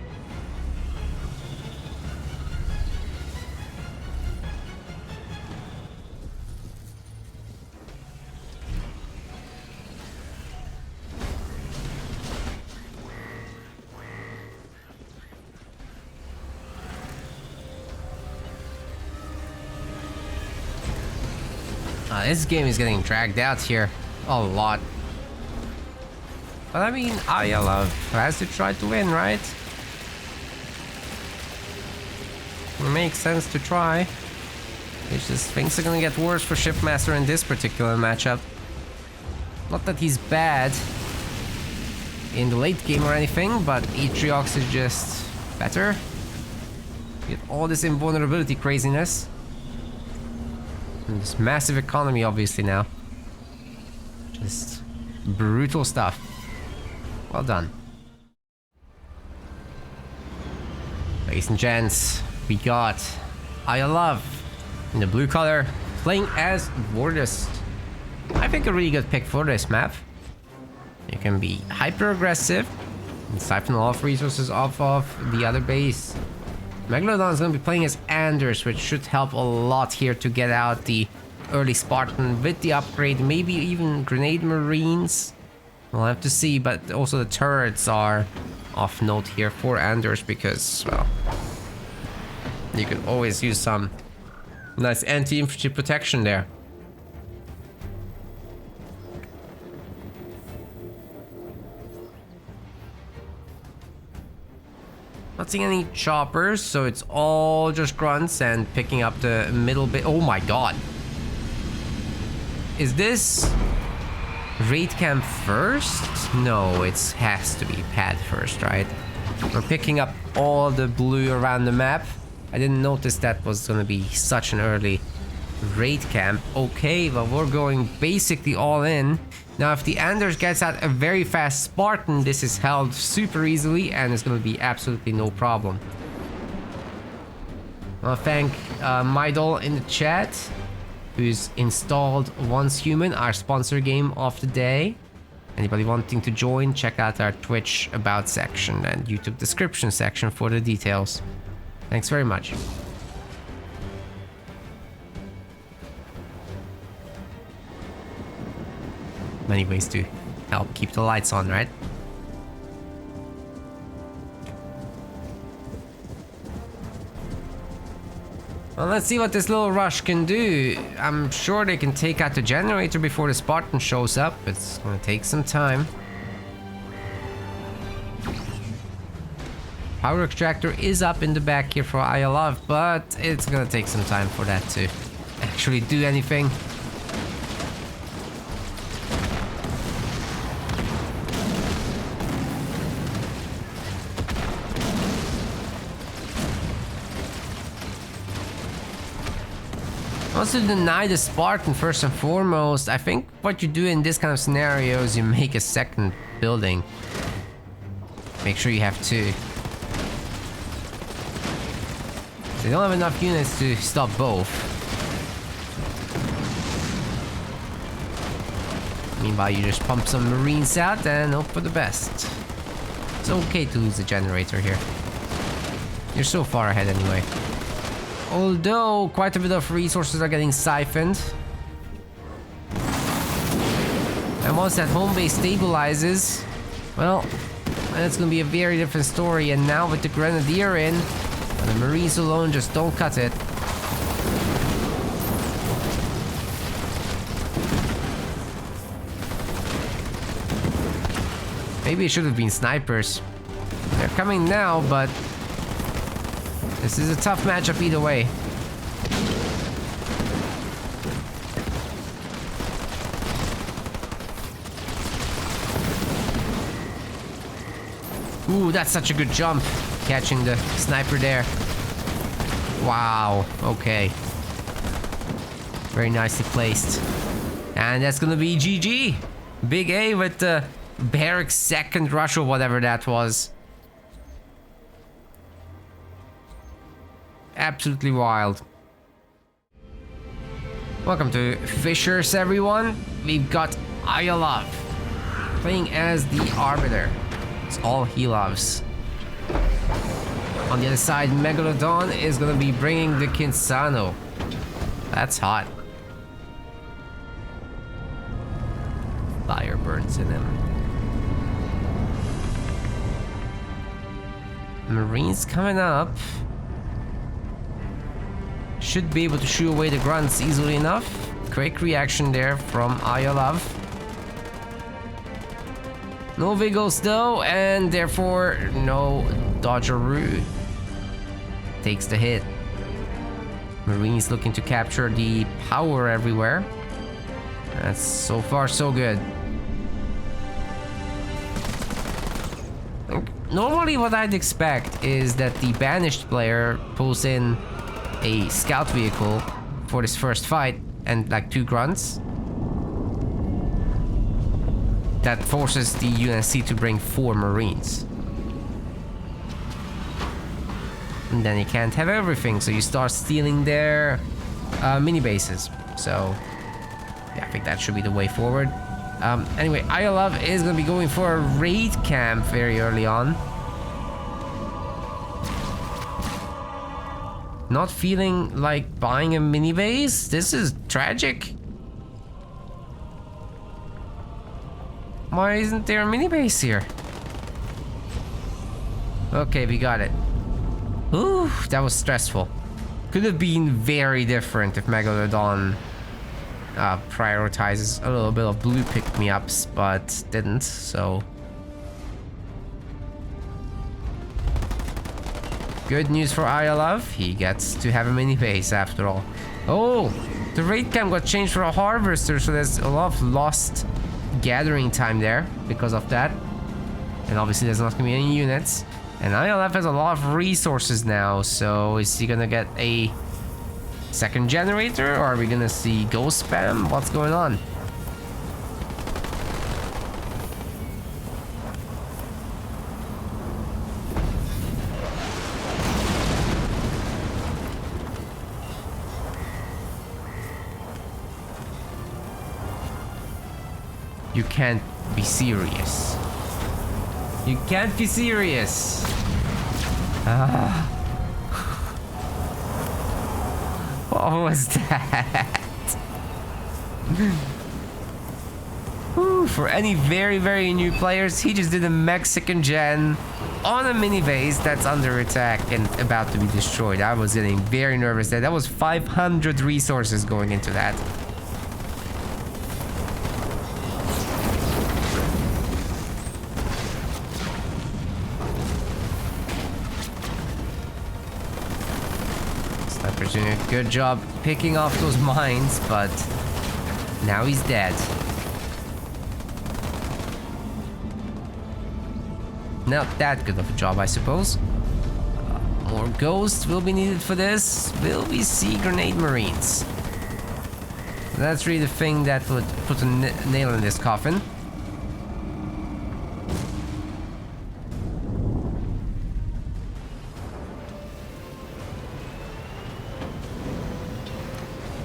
[SPEAKER 1] This game is getting dragged out here a lot. But I mean, ILF has to try to win, right? It makes sense to try. It's just things are gonna get worse for Shipmaster in this particular matchup. Not that he's bad in the late game or anything, but Atriox is just better. Get all this invulnerability craziness. And this massive economy, obviously, now. Just brutal stuff. Well done. Ladies and gents, we got ILF in the blue color, playing as Voridus. I think a really good pick for this map. You can be hyper aggressive and siphon all of resources off of the other base. Megalodon is going to be playing as Anders, which should help a lot here to get out the early Spartan with the upgrade, maybe even Grenade Marines. We'll have to see, but also the turrets are off note here for Anders because, well, you could always use some nice anti-infantry protection there. Not seeing any choppers, so it's all just grunts and picking up the middle bit. Oh my god. Is this raid camp first? No, it has to be pad first, right? We're picking up all the blue around the map. I didn't notice that was gonna be such an early raid camp. Okay, well, we're going basically all in. Now, if the Anders gets out a very fast Spartan, this is held super easily and it's going to be absolutely no problem. I want to thank Mydol in the chat, who's installed Once Human, our sponsor game of the day. Anybody wanting to join, check out our Twitch About section and YouTube description section for the details. Thanks very much. Many ways to help keep the lights on, right? Well, let's see what this little rush can do. I'm sure they can take out the generator before the Spartan shows up. It's gonna take some time. Power extractor is up in the back here for ILF, but it's gonna take some time for that to actually do anything. Also deny the Spartan first and foremost. I think what you do in this kind of scenario is you make a second building. Make sure you have 2. They don't have enough units to stop both. Meanwhile, you just pump some Marines out and hope for the best. It's okay to lose the generator here. You're so far ahead anyway. Although quite a bit of resources are getting siphoned. And once that home base stabilizes, well, that's gonna be a very different story. And now with the Grenadier in, the Marines alone just don't cut it. Maybe it should have been snipers. They're coming now, but This is a tough matchup either way. Ooh, that's such a good jump. Catching the sniper there. Wow, okay. Very nicely placed. And that's gonna be GG. BigA with the barracks second rush or whatever that was. Absolutely wild. Welcome to Fishers, everyone. We've got Isabelle playing as the Arbiter. It's all he loves. On the other side, Megalodon is gonna be bringing the Kinsano. That's hot. Fire burns in him. Marines coming up. Should be able to shoo away the grunts easily enough. Quick reaction there from Isabelle. No Vigils though, and therefore no Dodgeroo. Takes the hit. Marines looking to capture the power everywhere. That's so far so good. Normally what I'd expect is that the banished player pulls in a scout vehicle for this first fight and like 2 grunts. That forces the UNSC to bring 4 Marines. And then you can't have everything, so you start stealing their mini bases. So yeah, I think that should be the way forward. Anyway, Isabelle is gonna be going for a raid camp very early on. Not feeling like buying a mini base? This is tragic. Why isn't there a mini base here? Okay, we got it. Ooh, that was stressful. Could have been very different if Megalodon prioritizes a little bit of blue pick-me-ups, but didn't, so... Good news for Isabelle, he gets to have a mini base after all. Oh, the raid camp got changed for a harvester, so there's a lot of lost gathering time there because of that. And obviously there's not gonna be any units. And Isabelle has a lot of resources now, so is he gonna get a second generator, or are we gonna see ghost spam? What's going on? You can't be serious. You can't be serious. Ah. What was that? Whew, for any very, very new players, he just did a Mexican gen on a mini base that's under attack and about to be destroyed. I was getting very nervous there. That was 500 resources going into that. Sniper's doing a good job picking off those mines, but now he's dead. Not that good of a job, I suppose. More ghosts will be needed for this. Will we see grenade marines? That's really the thing that would put a nail in this coffin.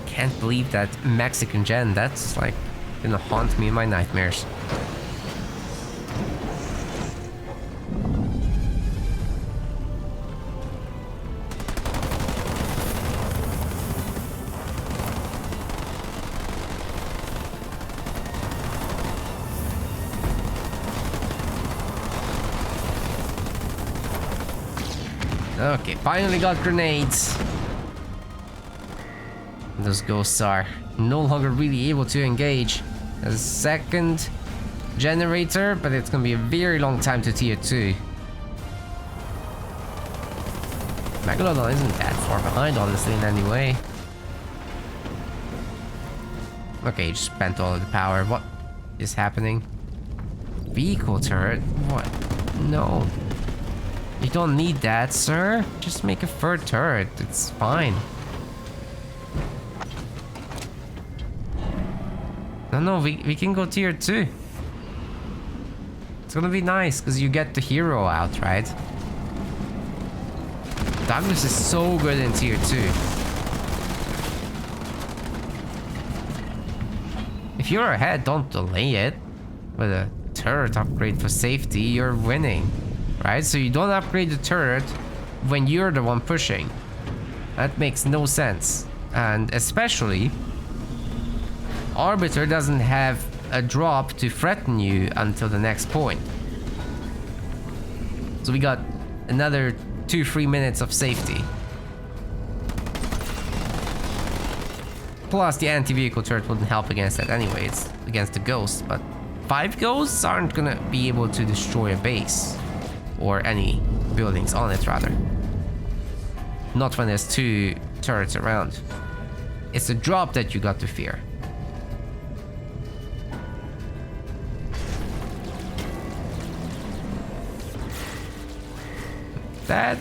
[SPEAKER 1] Can't believe that Mexican gen. That's like gonna haunt me in my nightmares. Okay, finally got grenades. Those ghosts are no longer really able to engage. There's a second generator, but it's gonna be a very long time to tier 2. Megalodon isn't that far behind, honestly, in any way. Okay, just spent all of the power. What is happening? Vehicle turret? What? No. You don't need that, sir. Just make a third turret. It's fine. No, we can go tier 2. It's gonna be nice, because you get the hero out, right? Douglas is so good in tier 2. If you're ahead, don't delay it. With a turret upgrade for safety, you're winning. Right? So you don't upgrade the turret when you're the one pushing. That makes no sense. And especially, Arbiter doesn't have a drop to threaten you until the next point. So we got another 2-3 minutes of safety. Plus the anti-vehicle turret wouldn't help against that anyway. It's against the ghosts, but 5 ghosts aren't gonna be able to destroy a base. Or any buildings on it, rather. Not when there's 2 turrets around. It's a drop that you got to fear. That...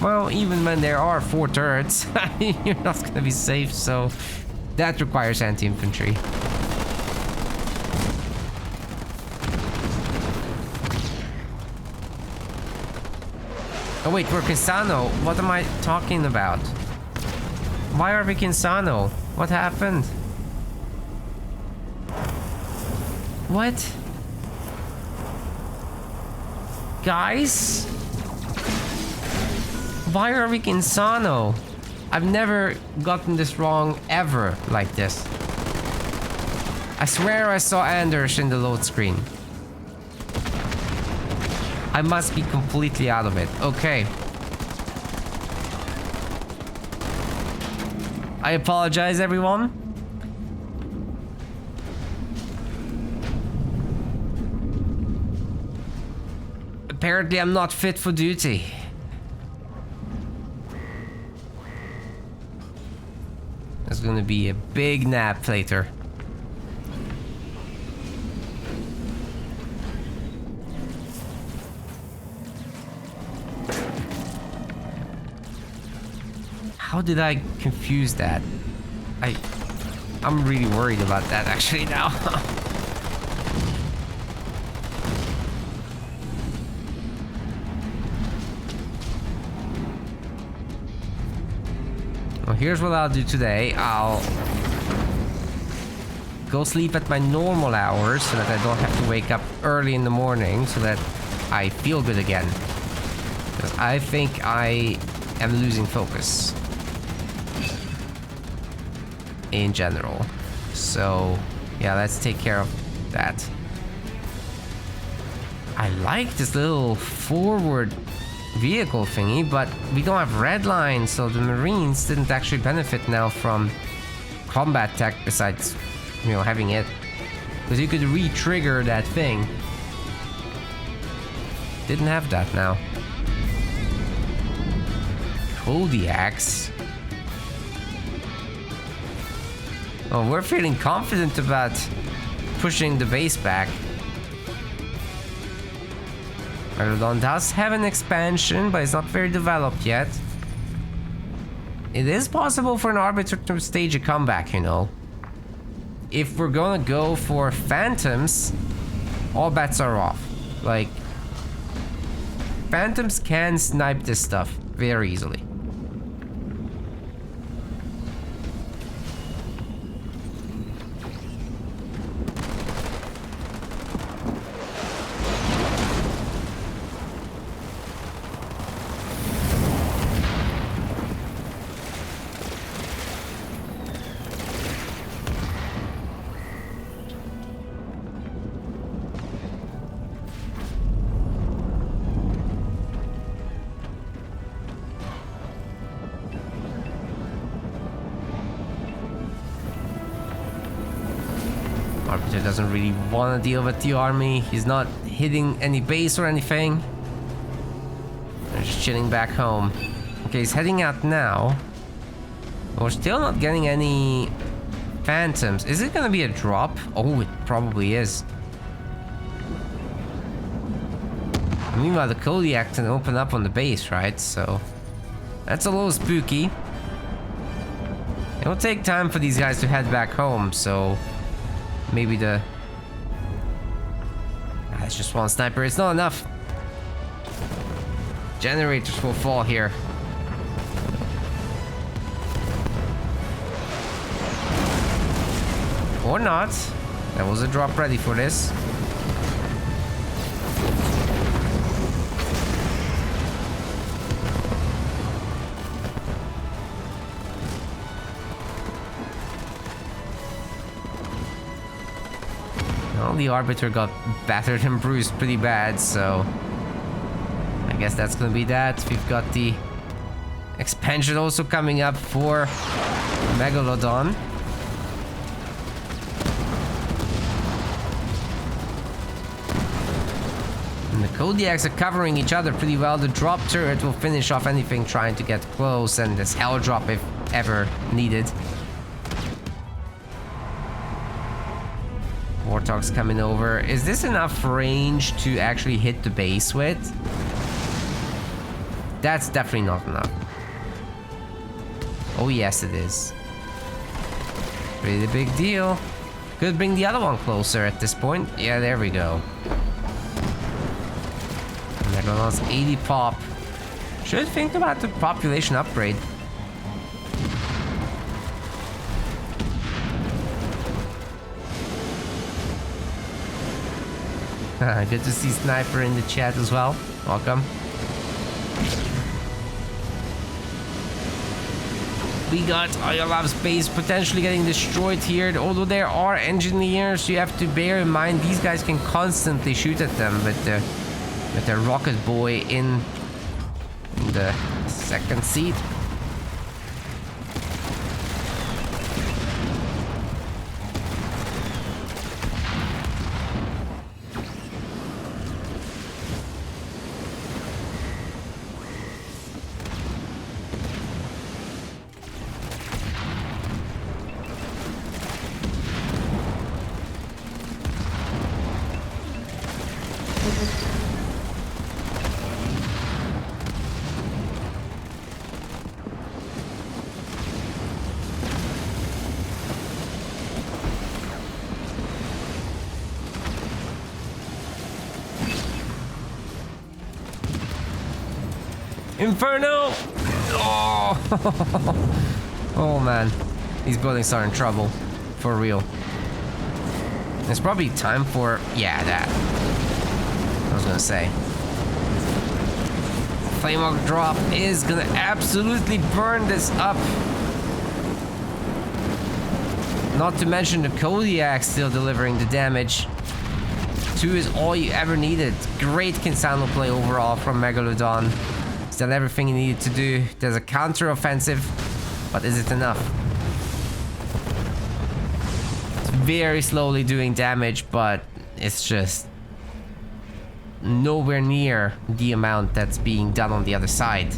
[SPEAKER 1] Well, even when there are 4 turrets, you're not gonna be safe, so... That requires anti-infantry. Oh wait, we're Kinsano. What am I talking about? Why are we Kinsano? What happened? What? Guys? Why are we Kinsano? I've never gotten this wrong ever like this. I swear I saw Anders in the load screen. I must be completely out of it. Okay. I apologize, everyone. Apparently, I'm not fit for duty. There's gonna be a big nap later. How did I confuse that? I'm really worried about that actually now. Well, here's what I'll do today. I'll go sleep at my normal hours so that I don't have to wake up early in the morning so that I feel good again. Because I think I am losing focus. In general. So yeah, let's take care of that. I like this little forward vehicle thingy, but we don't have red lines, so the Marines didn't actually benefit now from combat tech besides, you know, having it. Because you could re-trigger that thing. Didn't have that now. Kodiaks. Oh, we're feeling confident about pushing the base back. Megalodon does have an expansion, but it's not very developed yet. It is possible for an Arbiter to stage a comeback, you know. If we're gonna go for Phantoms, all bets are off. Like, Phantoms can snipe this stuff very easily. Arbiter doesn't really want to deal with the army. He's not hitting any base or anything. They're just chilling back home. Okay, he's heading out now. We're still not getting any phantoms. Is it gonna be a drop? Oh, it probably is. Meanwhile, the Kodiak can open up on the base, right? So that's a little spooky. It'll take time for these guys to head back home, so maybe the... That's just one sniper. It's not enough. Generators will fall here. Or not. There was a drop ready for this. Well, the Arbiter got battered and bruised pretty bad, so I guess that's gonna be that. We've got the expansion also coming up for Megalodon. And the Kodiaks are covering each other pretty well. The drop turret will finish off anything trying to get close, and this hell drop if ever needed. Warthog's coming over. Is this enough range to actually hit the base with? That's definitely not enough. Oh yes, it is. Pretty big deal. Could bring the other one closer at this point. Yeah, there we go. Megalodon's 80 pop. Should think about the population upgrade. Good to see Sniper in the chat as well. Welcome. We got Ayalav's base potentially getting destroyed here. Although there are engineers, you have to bear in mind these guys can constantly shoot at them with the rocket boy in the second seat. Inferno! Oh! Oh man, these buildings are in trouble, for real. It's probably time for, yeah, that. I was gonna say. Flamehawk drop is gonna absolutely burn this up. Not to mention the Kodiak still delivering the damage. 2 is all you ever needed. Great Kinsano play overall from Megalodon. He's done everything he needed to do. There's a counter offensive, but is it enough? It's very slowly doing damage, but it's just nowhere near the amount that's being done on the other side.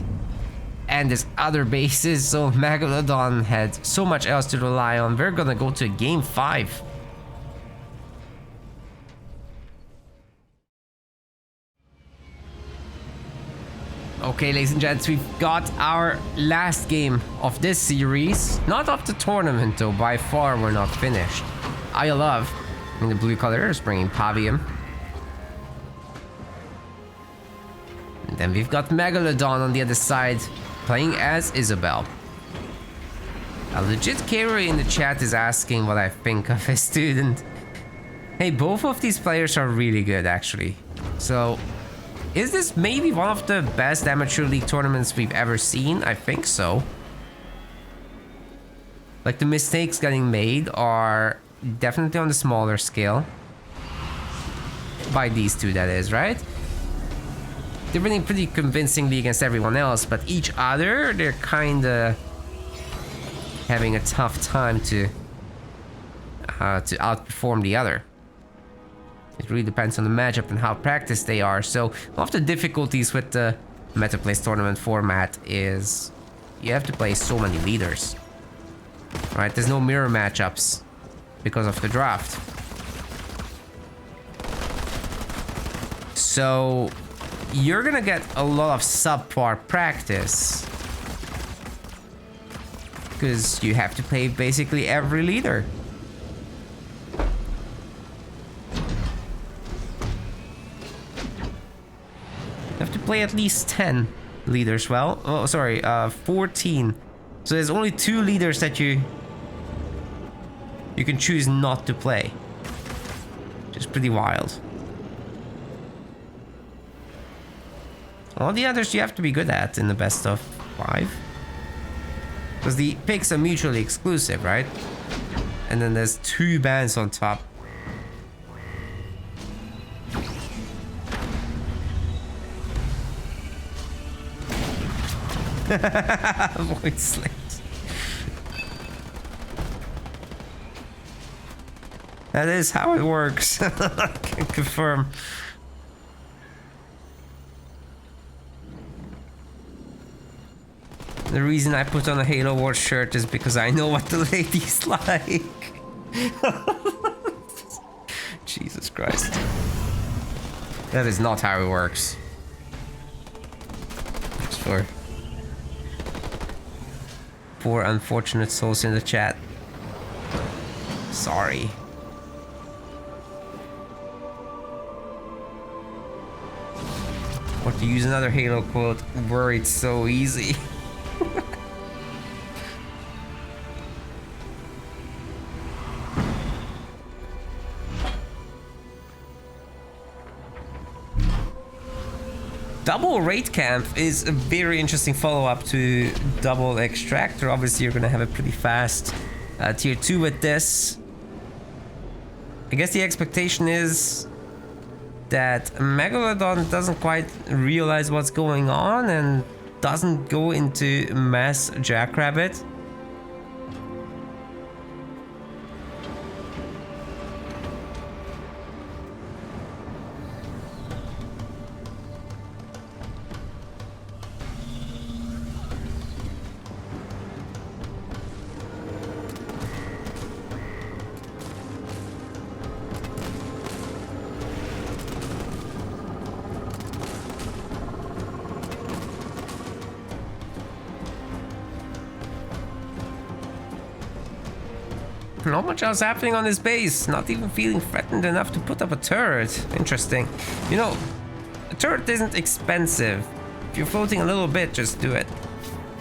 [SPEAKER 1] And there's other bases, so Megalodon had so much else to rely on. We're gonna go to game 5. Okay, ladies and gents, we've got our last game of this series. Not of the tournament, though. By far, we're not finished. I love in the blue color is bringing Pavium. And then we've got Megalodon on the other side, playing as Isabelle. A legit carry in the chat is asking what I think of his student. Hey, both of these players are really good, actually. So... is this maybe one of the best amateur league tournaments we've ever seen? I think so. Like, the mistakes getting made are definitely on the smaller scale. By these two, that is, right? They're winning pretty convincingly against everyone else, but each other, they're kinda having a tough time to outperform the other. It really depends on the matchup and how practiced they are. So, one of the difficulties with the Metaplace tournament format is you have to play so many leaders. Right? There's no mirror matchups because of the draft. So you're gonna get a lot of subpar practice because you have to play basically every leader. You have to play at least 10 leaders. Well, oh, sorry, 14. So there's only 2 leaders that you can choose not to play. Which is pretty wild. All the others you have to be good at in the best of 5. Because the picks are mutually exclusive, right? And then there's 2 bans on top. Void Slaves. That is how it works. I can confirm. The reason I put on a Halo Wars shirt is because I know what the ladies like. Jesus Christ. That is not how it works. Just for poor unfortunate souls in the chat. Sorry. Or to use another Halo quote, worried so easy. Double Raid Camp is a very interesting follow-up to Double Extractor. Obviously, you're gonna have a pretty fast tier 2 with this. I guess the expectation is that Megalodon doesn't quite realize what's going on and doesn't go into mass Jackrabbit. Not much else happening on this base. Not even feeling threatened enough to put up a turret. Interesting. You know, a turret isn't expensive. If you're floating a little bit, just do it.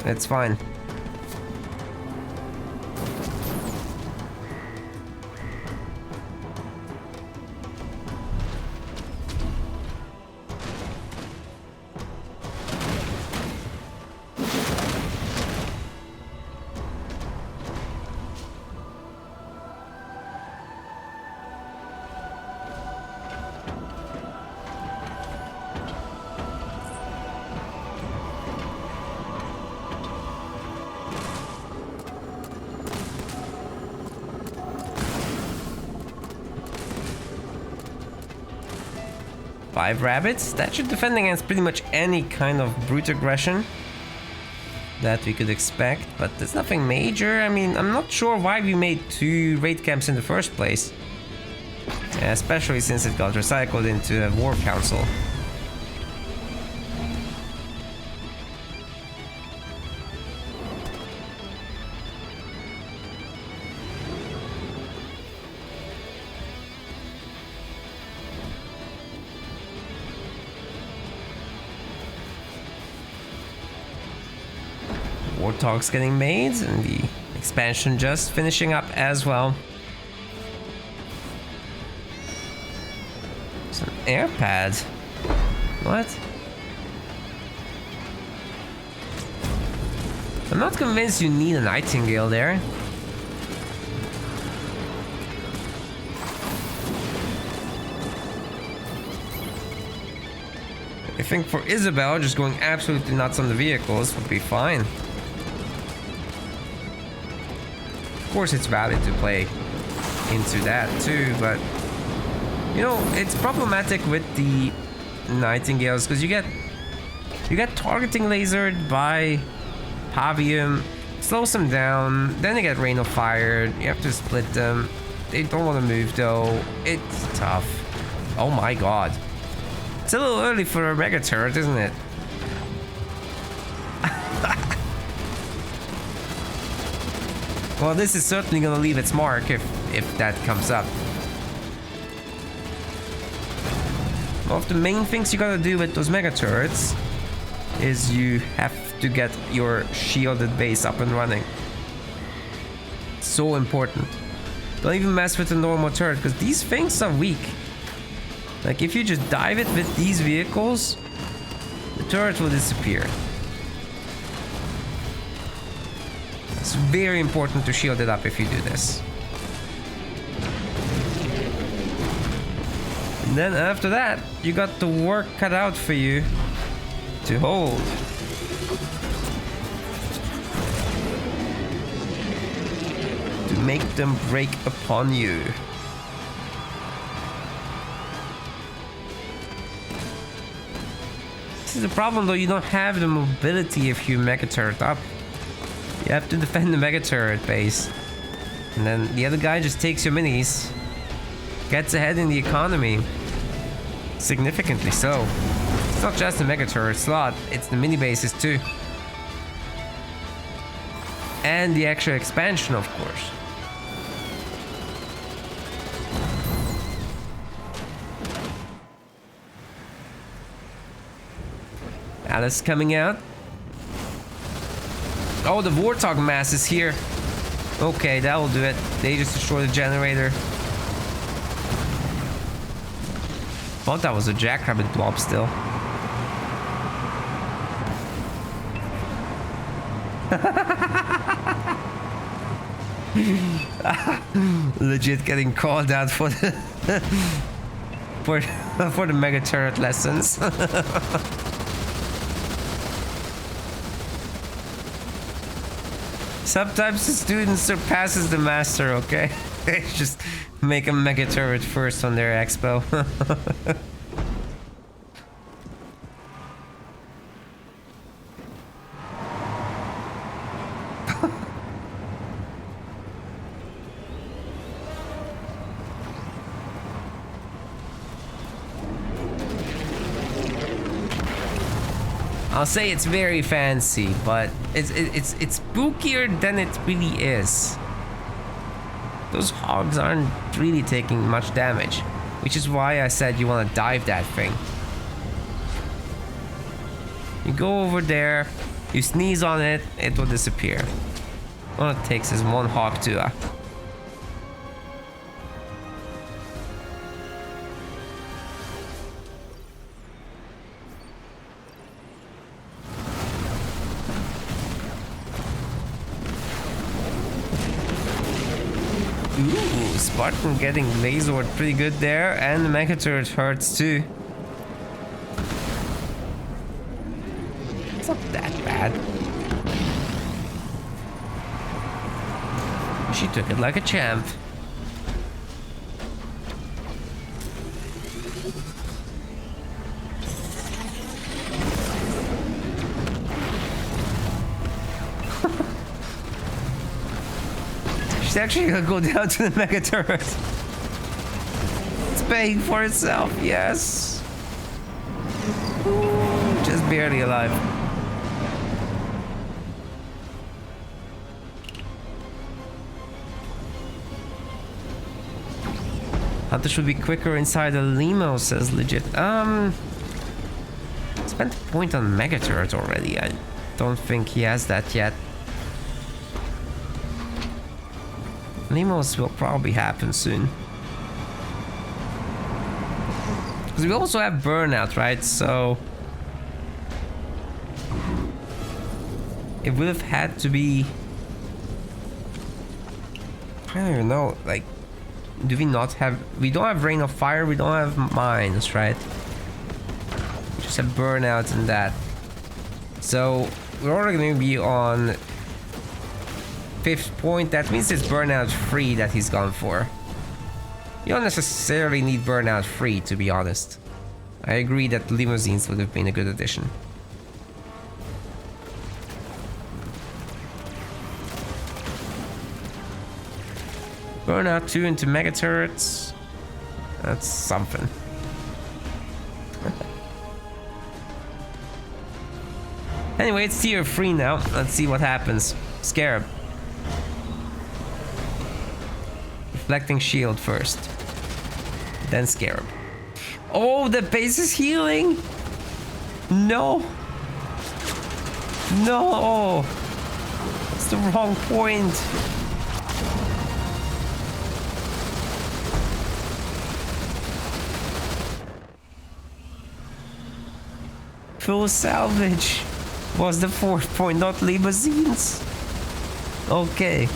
[SPEAKER 1] It's fine. Five rabbits? That should defend against pretty much any kind of brute aggression that we could expect, but there's nothing major. I mean, I'm not sure why we made 2 raid camps in the first place, especially since it got recycled into a war council. Warthog's getting made, and the expansion just finishing up as well. It's an air pad. What? I'm not convinced you need a Nightingale there. I think for Isabelle, just going absolutely nuts on the vehicles would be fine. Of course, it's valid to play into that too, but you know, it's problematic with the Nightingales because you get You get targeting lasered by Pavium, slows them down, then they get rain of fire, you have to split them. They don't want to move though, it's tough. Oh my god. It's a little early for a mega turret, isn't it? Well, this is certainly gonna leave its mark if that comes up. One of the main things you gotta do with those mega turrets is you have to get your shielded base up and running. So important. Don't even mess with the normal turret because these things are weak. Like if you just dive it with these vehicles, the turret will disappear. It's very important to shield it up if you do this. And then after that, you got the work cut out for you to hold. To make them break upon you. This is the problem though, you don't have the mobility if you mega turret up. You have to defend the mega turret base. And then the other guy just takes your minis. Gets ahead in the economy. Significantly so. It's not just the mega turret slot, it's the mini bases too. And the extra expansion, of course. Alice coming out. Oh, the Warthog mass is here. Okay, that will do it. They just destroyed the generator. Thought that was a jackrabbit blob still. Legit getting called out for the for the mega turret lessons. Sometimes the student surpasses the master, okay? They just make a mega turret first on their expo. I'll say it's very fancy, but it's spookier than it really is. Those hogs aren't really taking much damage, which is why I said you want to dive that thing. You go over there, you sneeze on it, it will disappear. All it takes is one hog to Ooh, Spartan getting lasered pretty good there, and the mega turret hurts too. It's not that bad. She took it like a champ. She's actually gonna go down to the mega turret. It's paying for itself, yes. Ooh, just barely alive. Hunter should be quicker inside the limo, says Legit. Spent a point on mega turret already. I don't think he has that yet. Limos will probably happen soon. Because we also have burnout, right? So it would have had to be, I don't even know, like, do we not have, we don't have rain of fire, we don't have mines, right? We just have burnout and that. So we're already going to be on 5th point. That means it's burnout free that he's gone for. You don't necessarily need burnout free, to be honest. I agree that the limousines would have been a good addition. Burn out 2 into mega turrets. That's something. Anyway, it's tier 3 now. Let's see what happens. Scarab. Reflecting shield first. Then Scarab. Oh, the base is healing! No! No! It's the wrong point. Full salvage was the 4th point, not limousines. Okay,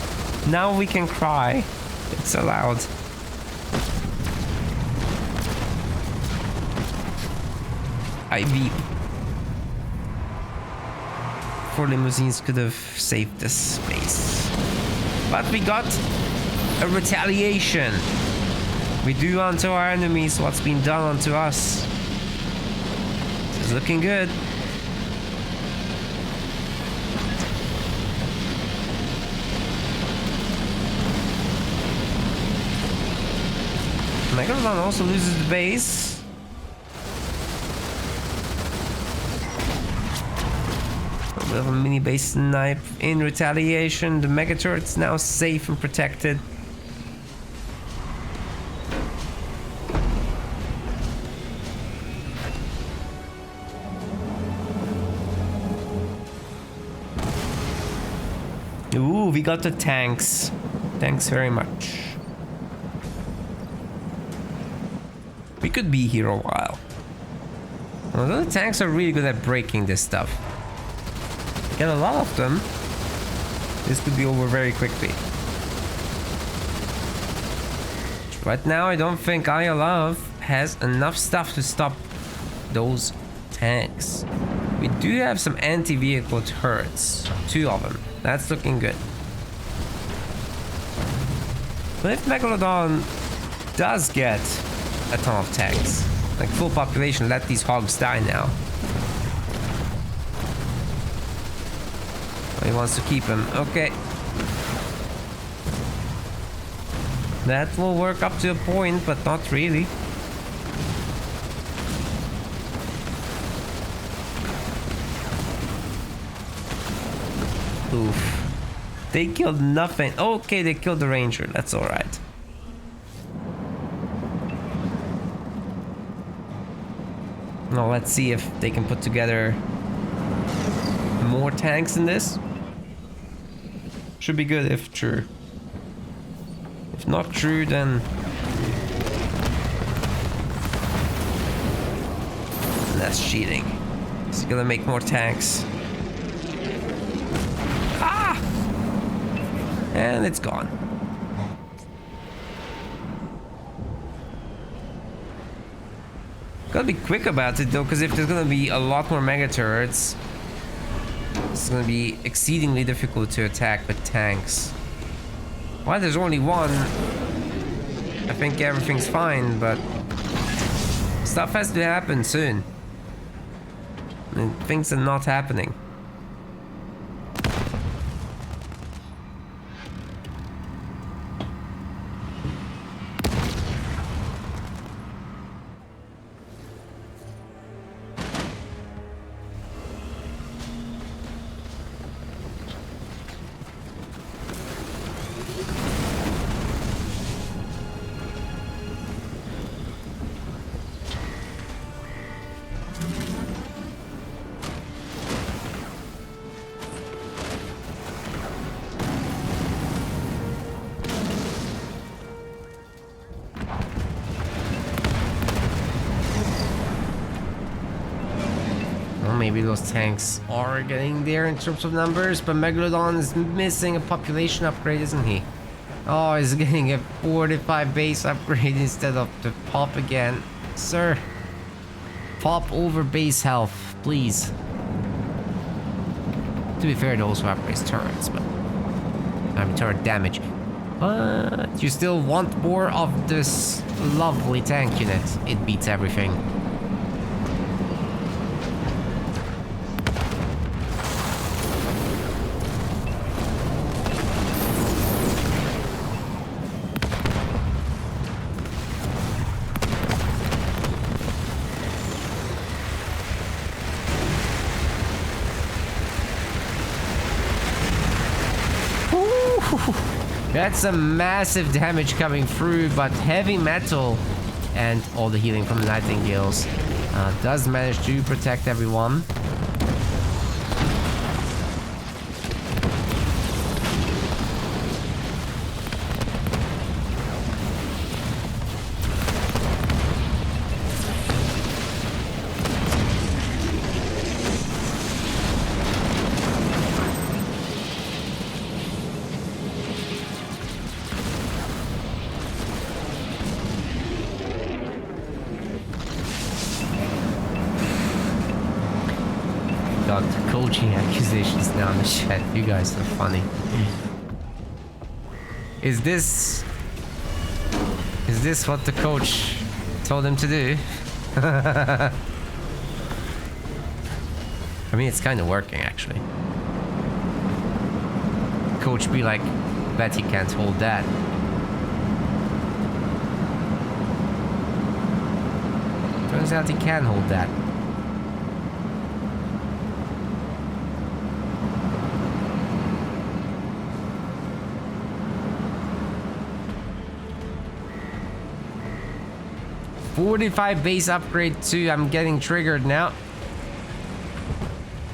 [SPEAKER 1] now we can cry. It's allowed. I weep. 4 limousines could have saved this space. But we got a retaliation. We do unto our enemies what's been done unto us. This is looking good. Megalodon also loses the base. A little mini base snipe in retaliation. The mega turret's now safe and protected. Ooh, we got the tanks. Thanks very much. We could be here a while. Although the tanks are really good at breaking this stuff. Get a lot of them. This could be over very quickly. Right now, I don't think Love has enough stuff to stop those tanks. We do have some anti-vehicle turrets. 2 of them. That's looking good. But if Megalodon does get a ton of tanks, like full population, let these hogs die now. Oh, he wants to keep him. Okay. That will work up to a point, but not really. Oof. They killed nothing. Okay, they killed the ranger. That's alright. Now let's see if they can put together more tanks in this. Should be good if true. If not true, then that's cheating. He's gonna make more tanks. Ah! And it's gone. Gotta be quick about it though, because if there's gonna be a lot more mega turrets, it's gonna be exceedingly difficult to attack with tanks. While there's only one, I think everything's fine, but stuff has to happen soon. And things are not happening. Maybe those tanks are getting there in terms of numbers, but Megalodon is missing a population upgrade, isn't he? Oh, he's getting a 45 base upgrade instead of the pop again. Sir, pop over base health, please. To be fair, they also upgrades turrets, but I mean turret damage. But you still want more of this lovely tank unit. It beats everything. That's some massive damage coming through, but heavy metal and all the healing from the Nightingales does manage to protect everyone. Coaching accusations now in the chat. You guys are funny. Is this what the coach told him to do? I mean, it's kind of working actually. Coach be like, bet he can't hold that. Turns out he can hold that. $45 base upgrade 2. I'm getting triggered now.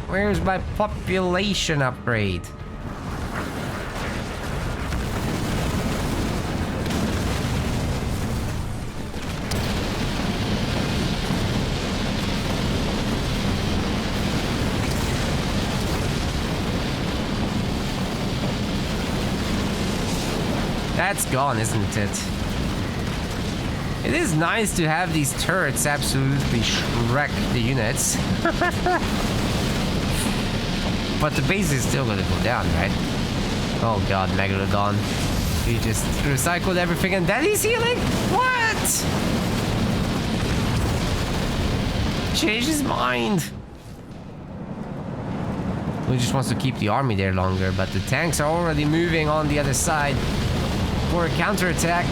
[SPEAKER 1] Where's my population upgrade? That's gone, isn't it? It is nice to have these turrets absolutely wreck the units. But the base is still gonna go down, right? Oh god, Megalodon. He just recycled everything and then he's healing? What? Changed his mind. He just wants to keep the army there longer, but the tanks are already moving on the other side for a counterattack.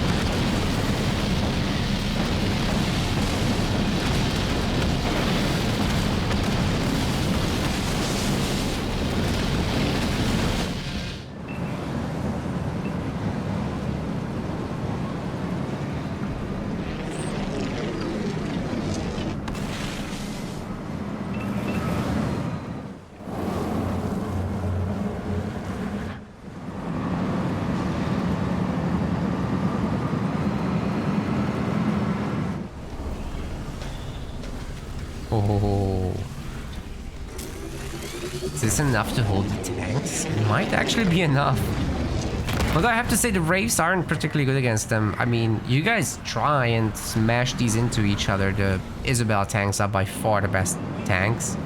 [SPEAKER 1] Oh. Is this enough to hold the tanks? It might actually be enough. Although I have to say the Wraiths aren't particularly good against them. I mean, you guys try and smash these into each other. The Isabelle tanks are by far the best tanks.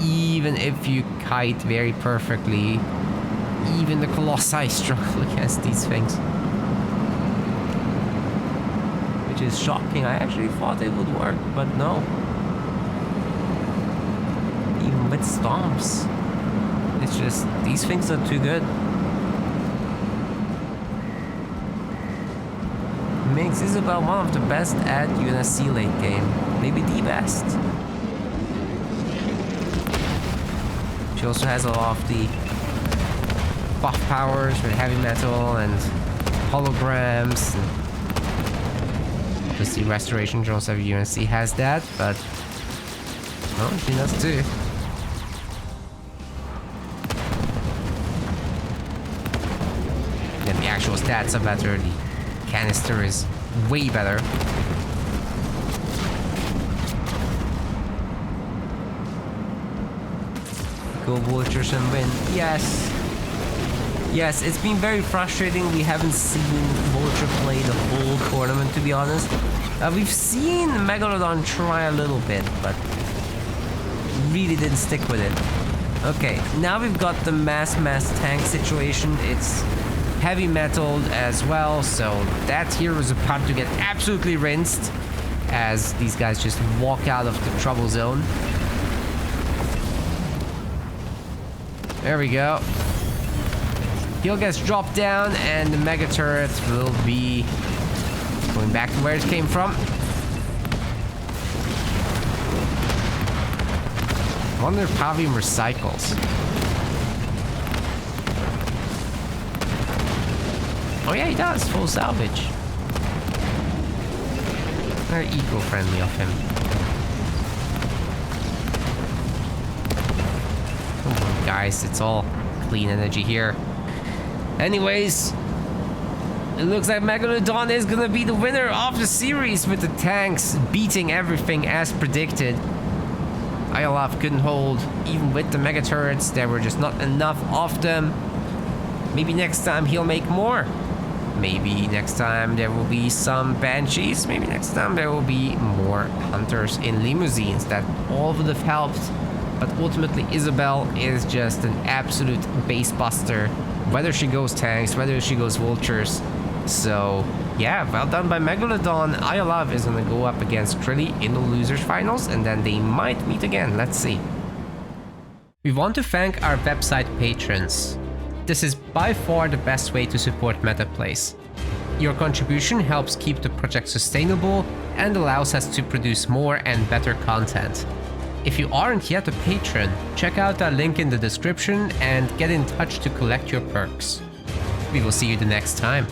[SPEAKER 1] Even if you kite very perfectly, even the Colossi struggle against these things. Which is shocking. I actually thought it would work, but no. Even with stomps. It's just, these things are too good. Makes Isabelle one of the best at UNSC late game. Maybe the best. She also has a lot of the buff powers with heavy metal and holograms. Just the restoration drones of UNSC has that, but well, she does too. And the actual stats are better. The canister is way better. Go Vultures and win. Yes. Yes, it's been very frustrating. We haven't seen Vulture play the whole tournament, to be honest. We've seen Megalodon try a little bit, but really didn't stick with it. Okay, now we've got the mass tank situation. It's heavy metaled as well, so that hero is about to get absolutely rinsed as these guys just walk out of the trouble zone. There we go. Heal gets dropped down and the mega turret will be going back to where it came from. I wonder if Pavium recycles. Oh yeah, he does. Full salvage. Very eco-friendly of him. Come on, guys. It's all clean energy here. Anyways, it looks like Megalodon is gonna be the winner of the series with the tanks beating everything as predicted. Iolaf couldn't hold even with the mega turrets. There were just not enough of them. Maybe next time he'll make more. Maybe next time there will be some banshees. Maybe next time there will be more hunters in limousines. That all would have helped. But ultimately Isabelle is just an absolute base buster. Whether she goes tanks, whether she goes vultures. So yeah, well done by Megalodon. Iolaf is gonna go up against Krilly in the losers finals, and then they might meet again. Let's see. We want to thank our website patrons. This is by far the best way to support MetaPlays. Your contribution helps keep the project sustainable and allows us to produce more and better content. If you aren't yet a patron, check out our link in the description and get in touch to collect your perks. We will see you the next time.